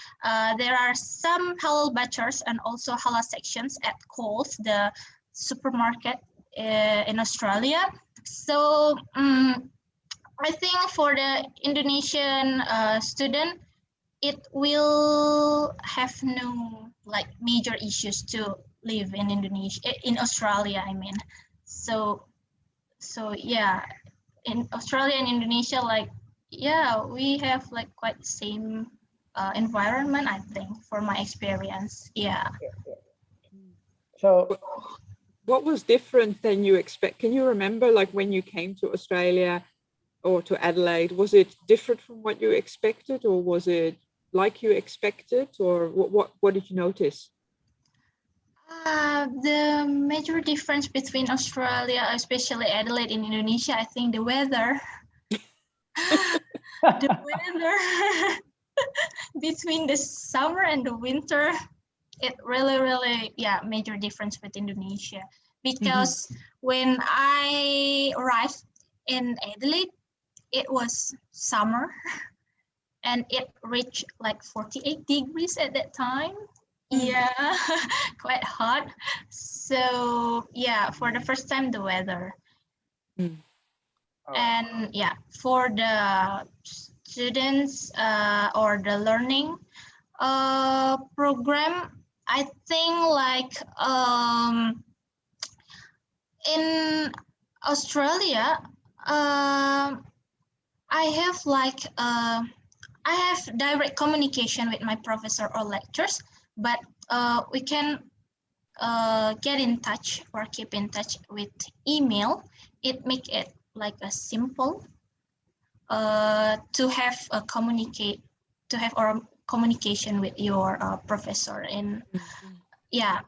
there are some halal butchers and also halal sections at Coles, the supermarket in Australia. So I think for the Indonesian student, it will have no like major issues to live in Indonesia, in Australia, I mean. So yeah, in Australia and Indonesia, like, yeah, we have like quite the same environment, I think, for my experience. Yeah. So what was different than you expect? Can you remember, like, when you came to Australia or to Adelaide, was it different from what you expected, or was it like you expected, or what did you notice? The major difference between Australia, especially Adelaide in Indonesia, I think the weather. The weather between the summer and the winter, it really, yeah, major difference with Indonesia. Because when I arrived in Adelaide, it was summer and it reached like 48 degrees at that time. Yeah, quite hot. So yeah, for the first time, the weather. And yeah, for the students or the learning program, I think like in Australia, I have like I have direct communication with my professor or lecturers, but we can get in touch or keep in touch with email. It make it like a simple to have a communication with your professor in yeah,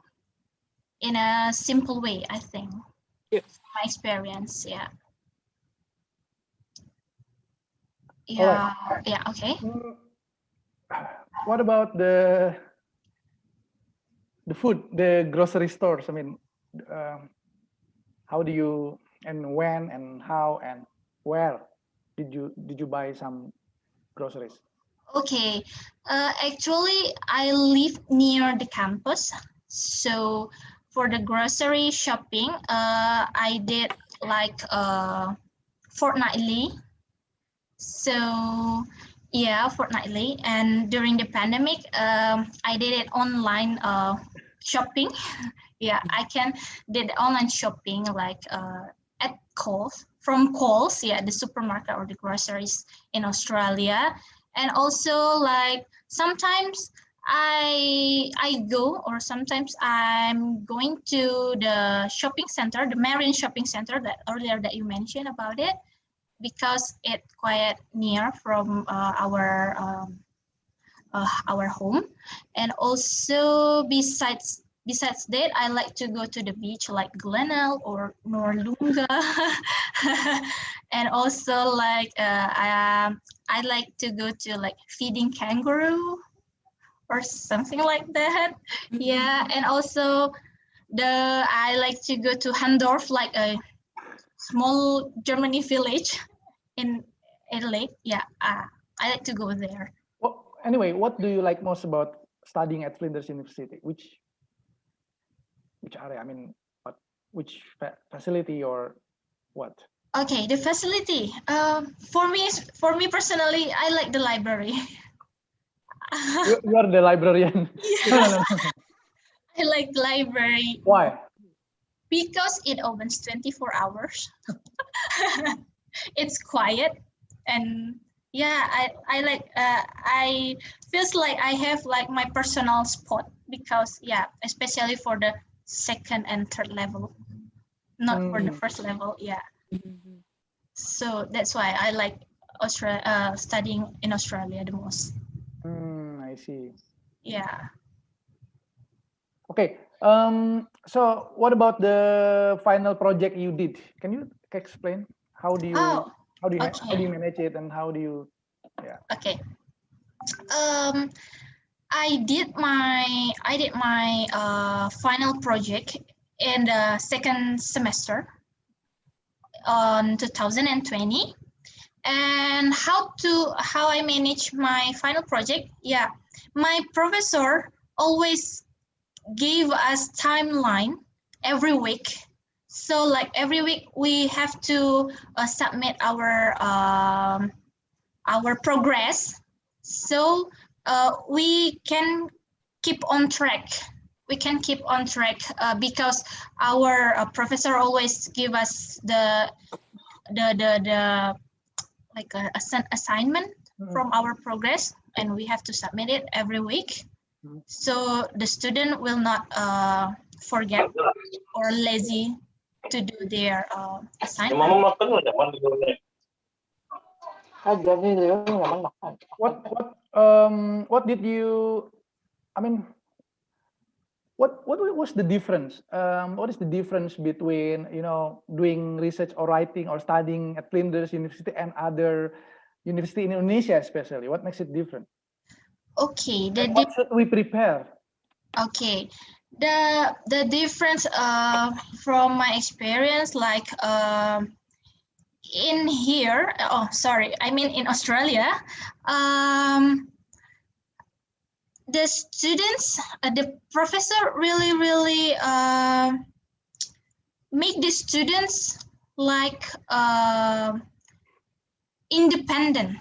in a simple way, I think. Yeah. My experience, yeah. Right. Yeah, okay. What about the the food, the grocery stores. I mean, how do you, and when and how and where did you buy some groceries? Okay, actually, I live near the campus, so for the grocery shopping, I did like fortnightly. So yeah, fortnightly, and during the pandemic, I did it online shopping. Yeah, I can did online shopping like at Coles, from Coles, yeah, the supermarket or the groceries in Australia. And also like sometimes I go, or sometimes I'm going to the shopping center, the Marine shopping center that earlier that you mentioned about it, because it's quite near from our home. And also besides that, I like to go to the beach like Glenelg or Noarlunga. And also like I like to go to like feeding kangaroo or something like that. Yeah, and also I like to go to Handorf, like a small Germany village in Italy. Yeah, I like to go there. Well, anyway, what do you like most about studying at Flinders University? Which area? I mean, which facility or what? Okay, the facility. For me personally, I like the library. You are the librarian. Yeah. No. I like the library. Why? Because it opens 24 hours. It's quiet, and yeah, I like I feels like I have like my personal spot, because yeah, especially for the second and third level, not for the first level. Yeah. So that's why I like studying in Australia the most. I see. Yeah. Okay. So what about the final project you did? Can you explain how do you how do you manage it, and how do you? Yeah. Okay. I did my final project in the second semester on 2020. And how I manage my final project? Yeah, my professor always gave us timeline every week. So like every week we have to submit our progress, so we can keep on track. Because our professor always give us the like an assignment from our progress, and we have to submit it every week. So the student will not forget or lazy to do their assignment. What did you? I mean, what was the difference? What is the difference between doing research or writing or studying at Flinders University and other university in Indonesia, especially? What makes it different? Okay. What should we prepare? Okay. The difference from my experience, like in here, in Australia, the students, the professor really make the students like independent.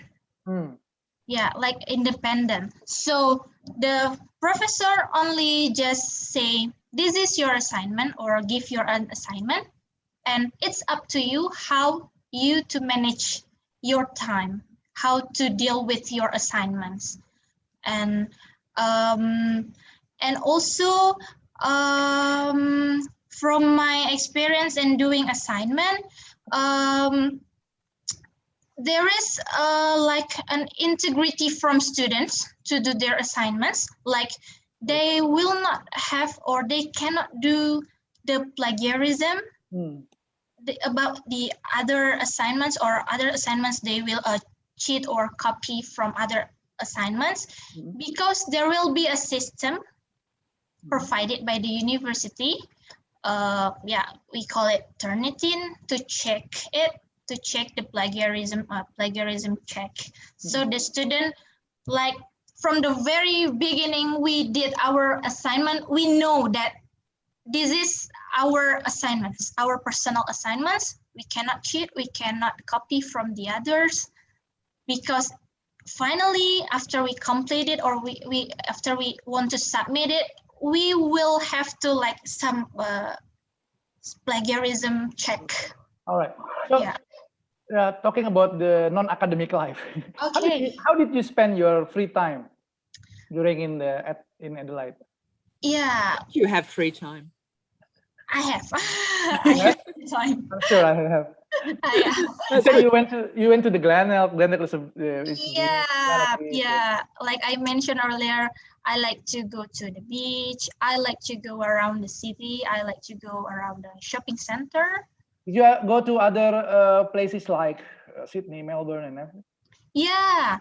Yeah, like independent. So the professor only just say, this is your assignment, or give your an assignment, and it's up to you how you to manage your time, how to deal with your assignments. And also from my experience in doing assignment, there is like an integrity from students to do their assignments. Like they will not have, or they cannot do the plagiarism about the other assignments, or other assignments they will cheat or copy from other assignments, because there will be a system provided by the university. Yeah, we call it Turnitin to check the plagiarism check. So the student, like from the very beginning, we did our assignment. We know that this is our assignments, our personal assignments. We cannot cheat, we cannot copy from the others, because finally, after we complete it, or after we want to submit it, we will have to like some plagiarism check. All right. So, yeah. Talking about the non-academic life, Okay. how did you spend your free time during in Adelaide? Yeah. You have free time. I have. I have time. I'm sure I have. So you went to the Glenelg. Glenelg is yeah. Like I mentioned earlier, I like to go to the beach. I like to go around the city. I like to go around the shopping center. Did you go to other places like Sydney, Melbourne, and everything? Yeah.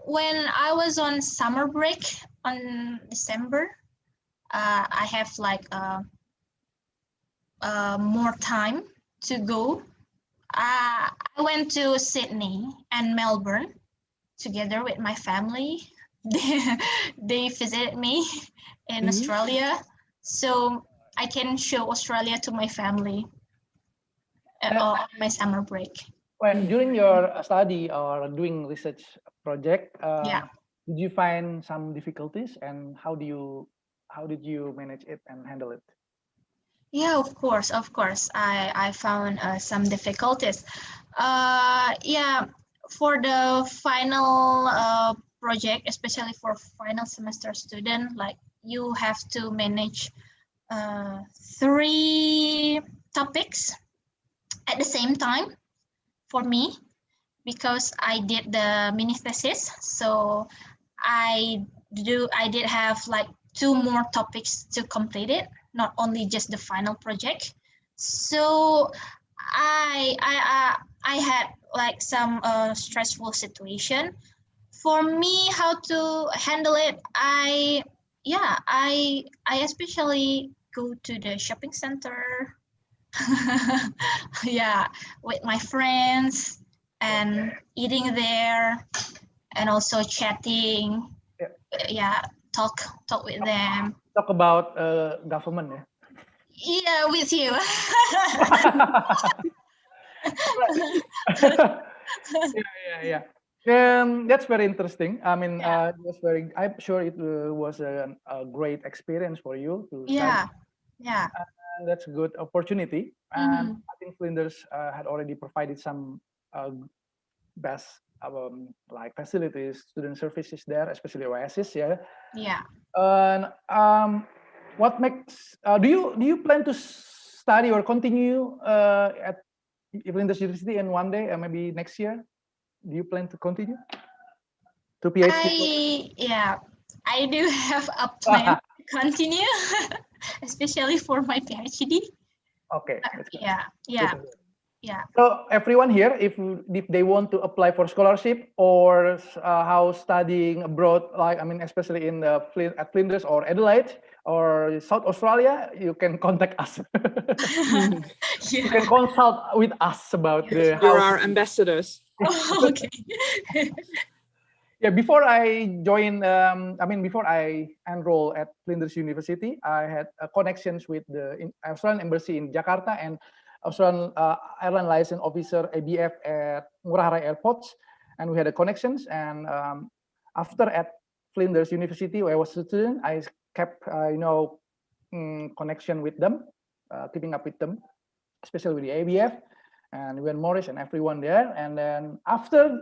When I was on summer break on December, I have like more time to go. I went to Sydney and Melbourne together with my family. They visited me in Australia, so I can show Australia to my family on my summer break. Well, during your study or doing research project, did you find some difficulties, and how did you manage it and handle it? Yeah, of course. I found some difficulties. Yeah, for the final project, especially for final semester student, like you have to manage 3 topics at the same time for me, because I did the mini thesis. So I did have like 2 more topics to complete it, not only just the final project. So I had like some stressful situation. For me, how to handle it, I especially go to the shopping center. Yeah, with my friends and eating there, and also chatting. Yeah, talk with them. Talk about government, yeah. Yeah, with you. yeah. That's very interesting. I mean, it was I'm sure it was a great experience for you to study. Yeah. That's a good opportunity. And I think Flinders had already provided some best like facilities, student services there, especially Oasis. Yeah. And what makes do you plan to study or continue at Flinders University in one day, maybe next year? Do you plan to continue to PhD? I do have a plan to continue, especially for my PhD. Okay. Yeah. So everyone here, if they want to apply for scholarship or how studying abroad, like I mean, especially in at Flinders or Adelaide or South Australia, you can contact us. You can consult with us about the. You're our ambassadors. Okay. Yeah, before I before I enroll at Flinders University, I had connections with the Australian Embassy in Jakarta and Australian Airline License Officer ABF at Ngurah Rai Airport, and we had connections. And after at Flinders University, where I was a student, I kept connection with them, keeping up with them, especially with the ABF and Iwan Morris and everyone there. And then after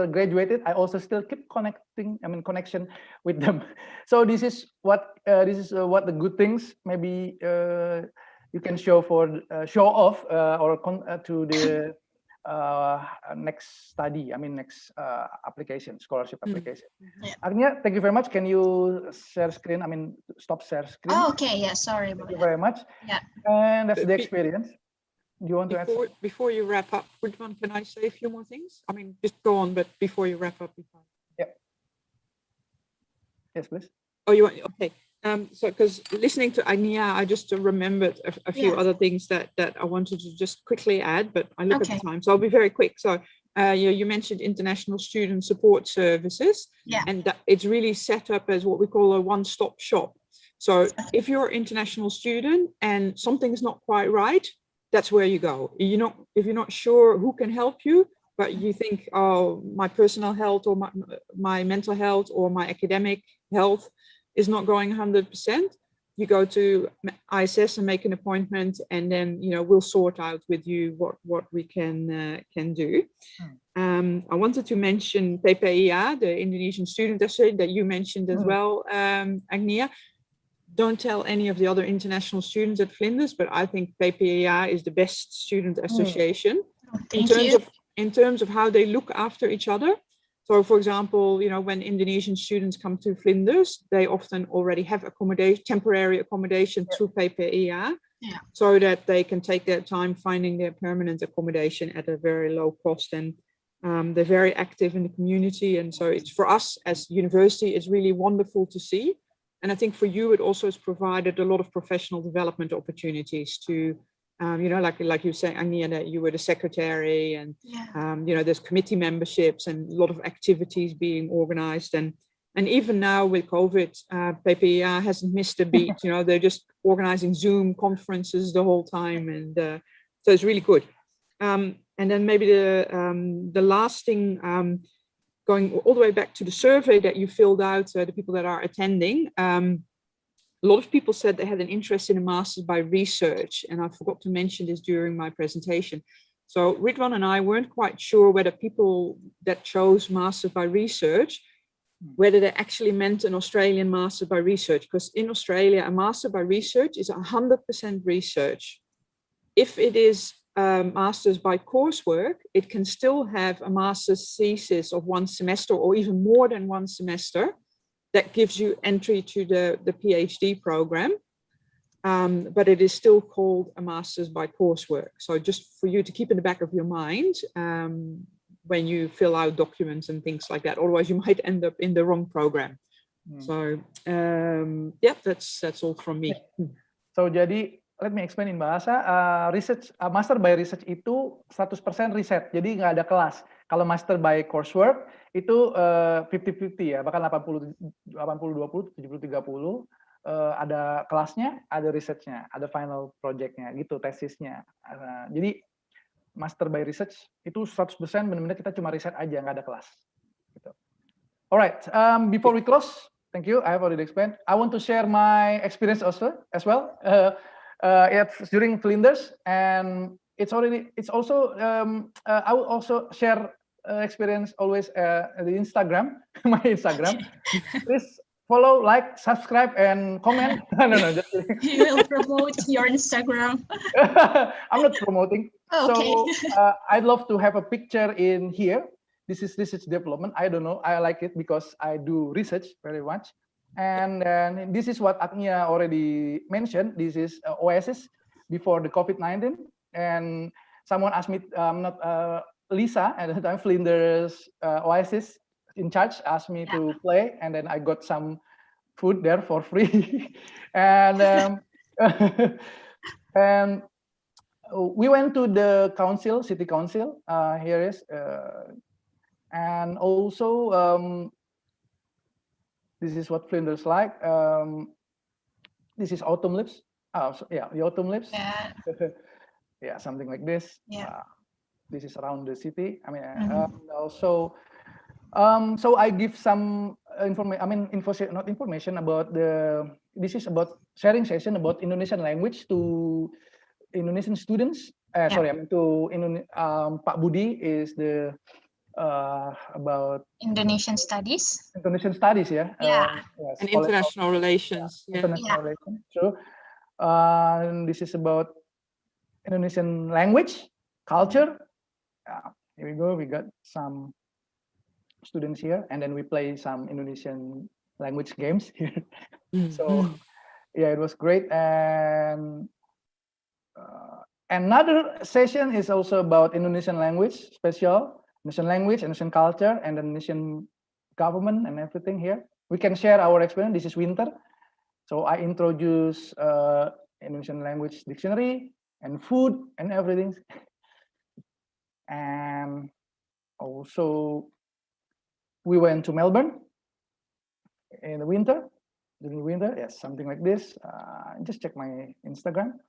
graduated, I also still keep connection with them. So this is what the good things maybe you can show off to the next study. Next application, scholarship application. Agnia, thank you very much. Can you share screen? Stop share screen. Oh, okay. Yeah. Sorry. Thank you very much. Yeah. And that's the experience. Do you want to add? Before you wrap up, Ridwan, can I say a few more things? Just go on, but before you wrap up. Yeah. Yes, please. Oh, you want, okay. So because listening to Agnia, I just remembered a few other things that I wanted to just quickly add, but I look at the time, so I'll be very quick. So you mentioned international student support services, and that it's really set up as what we call a one-stop shop. So if you're an international student and something's not quite right, that's where you go. If you're not sure who can help you, but you think, oh, my personal health or my mental health or my academic health is not going 100%, you go to ISS and make an appointment, and then we'll sort out with you what we can do. I wanted to mention PPIA, the Indonesian Student Association that you mentioned as well, Agnia. Don't tell any of the other international students at Flinders, but I think PPIA is the best student association in terms of how they look after each other. So, for example, when Indonesian students come to Flinders, they often already have temporary accommodation through PPIA, so that they can take their time finding their permanent accommodation at a very low cost. And they're very active in the community. And so it's, for us as university, it's really wonderful to see. And I think for you, it also has provided a lot of professional development opportunities to, like you say, Agnia, that you were the secretary, and there's committee memberships and a lot of activities being organized. And even now with COVID, PPIA hasn't missed a beat. They're just organizing Zoom conferences the whole time, and so it's really good. And then maybe the last thing, going all the way back to the survey that you filled out, the people that are attending, a lot of people said they had an interest in a master's by research, and I forgot to mention this during my presentation. So Ridwan and I weren't quite sure whether people that chose master's by research, whether they actually meant an Australian master by research, because in Australia, a master by research is 100% research. If it is master's by coursework, it can still have a master's thesis of 1 semester or even more than 1 semester that gives you entry to the PhD program, but it is still called a master's by coursework. So just for you to keep in the back of your mind when you fill out documents and things like that, otherwise you might end up in the wrong program. So that's all from me. So jadi let me explain in bahasa, research, master by research itu 100% riset, jadi nggak ada kelas. Kalau master by coursework itu 50-50 ya, bahkan 80-20, 70-30, ada kelasnya, ada researchnya, ada final projectnya, gitu, tesisnya. Jadi master by research itu 100% benar-benar kita cuma riset aja, nggak ada kelas. Gitu. Alright, before we close, thank you, I have already explained. I want to share my experience also as well. It's during Flinders, and I will also share experience always the Instagram, my Instagram. Please follow, like, subscribe, and comment. No, just kidding. You will promote your Instagram. I'm not promoting. Okay. So I'd love to have a picture in here. This is research development. I don't know. I like it because I do research very much. And this is what Agnia already mentioned. This is Oasis before the COVID-19. And someone asked me, Lisa at the time, Flinders Oasis in charge, asked me to play. And then I got some food there for free. And and we went to the council, city council. Here is, and also, this is what Flinders like. This is autumn leaves. Oh, so, yeah, the autumn leaves. Yeah. Yeah, something like this. Yeah. This is around the city. I mean, also, so I give some information about the. This is about sharing session about Indonesian language to Indonesian students. Sorry, I mean to Pak Budi is the. About Indonesian studies. Indonesian studies, yeah. Yeah. Yes, and international relations. Yeah. International relations. True. And this is about Indonesian language, culture. Here we go. We got some students here, and then we play some Indonesian language games here. So, yeah, it was great. And another session is also about Indonesian language, special. Indonesian language, Indonesian culture, and the Indonesian government and everything here. we can share our experience. This is Winter. So I introduce Indonesian language dictionary and food and everything. And also we went to Melbourne in the winter, during the winter, yes, something like this. Just check my Instagram.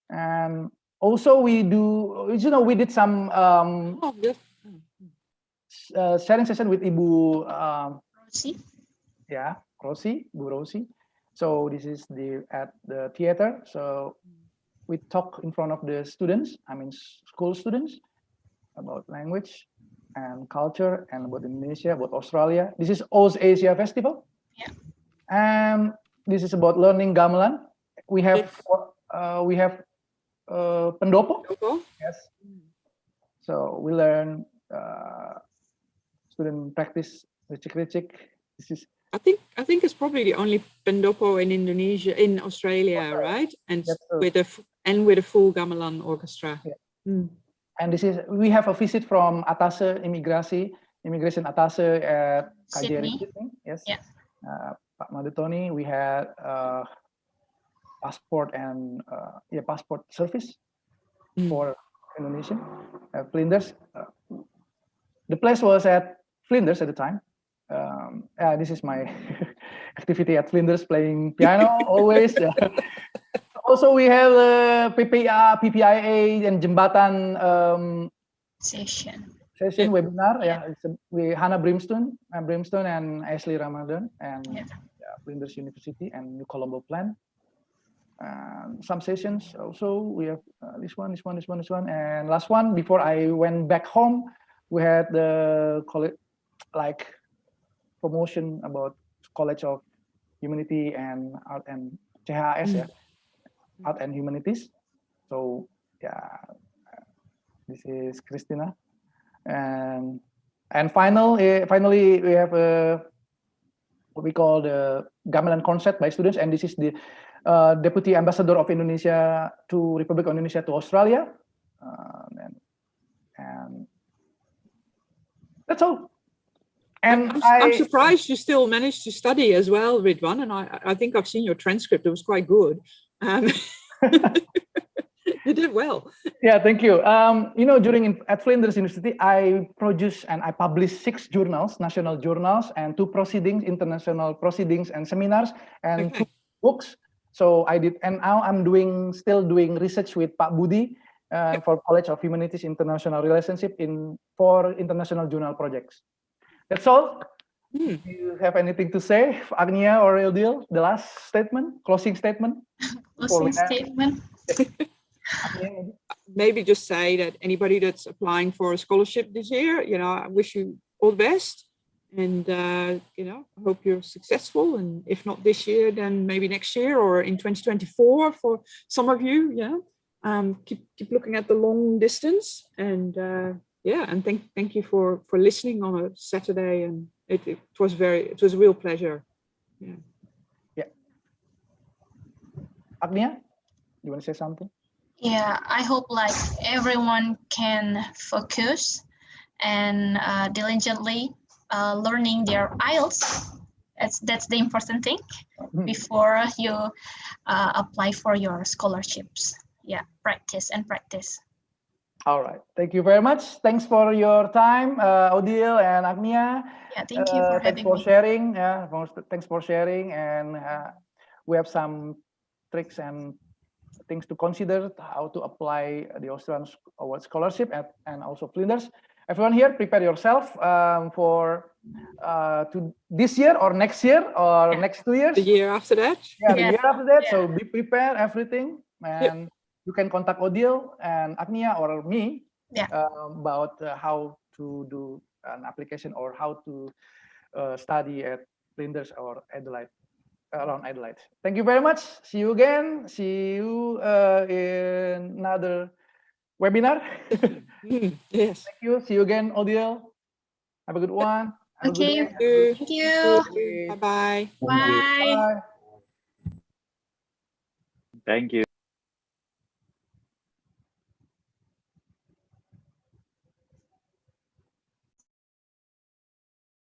And also we do, you know, we did some sharing session with Ibu Rosie. yeah, Rosie, Bu Rosie. So this is at the theater. So we talk in front of the students, I mean school students, about language and culture and about Indonesia, about Australia. This is Oz Asia Festival. Yeah. And this is about learning gamelan. We have pendopo. Yes. So we learn student practice ricik-ricik. This is I think it's probably the only pendopo in Indonesia, in Australia, right? And with a full gamelan orchestra. Yeah. And this is, we have a visit from immigration attaché at KJRI Sydney. Yes. Yeah. Pak Madutoni, we had passport and passport service for Indonesian Flinders. The place was at Flinders at the time. This is my activity at Flinders, playing piano always. Also, we have PPIA and Jembatan session webinar. Yeah, it's Hannah Brimstone and Ashley Ramadan and Flinders University and New Colombo Plan. Some sessions also we have this one, and last one before I went back home, we had the like promotion about College of Humanity and Art and CHS, Art and Humanities. So yeah, this is Christina, and finally we have what we call the gamelan concert by students, and this is the Deputy Ambassador of Indonesia to Republic of Indonesia to Australia, and that's all. And I'm surprised you still managed to study as well, Ridwan, and I think I've seen your transcript. It was quite good. You did well. Yeah, thank you. You know, at Flinders University, I produce and I publish 6 journals, national journals, and 2 proceedings, international proceedings and seminars, and 2 books. So I did, and now I'm still doing research with Pak Budi for College of Humanities International Relationship for international journal projects. That's all. Do you have anything to say, Agnia or Eldil? The last statement, closing statement? Closing statement. Maybe just say that anybody that's applying for a scholarship this year, you know, I wish you all the best. And, you know, I hope you're successful. And if not this year, then maybe next year or in 2024 for some of you, keep looking at the long distance. And, and thank you for listening on a Saturday. And it was a real pleasure. Yeah. Agnia, you want to say something? Yeah, I hope like everyone can focus and diligently learning their IELTS. That's the important thing before you apply for your scholarships. Yeah, practice. All right. Thank you very much. Thanks for your time, Odile and Agnia. Yeah, thank you for thanks for sharing. Yeah, thanks for sharing. And we have some tricks and things to consider how to apply the Australian Award Scholarship and also Flinders. Everyone here, prepare yourself for to this year or next year or next 2 years. The year after that. Yeah, the year after that. So be prepared, everything. And you can contact Odile and Agnia or me about how to do an application or how to study at Flinders or Adelaide, around Adelaide. Thank you very much. See you again. See you in another webinar. Yes. Thank you. See you again, Odile. Have a good one. Okay. Thank you. Bye-bye. Bye. Bye. Thank you.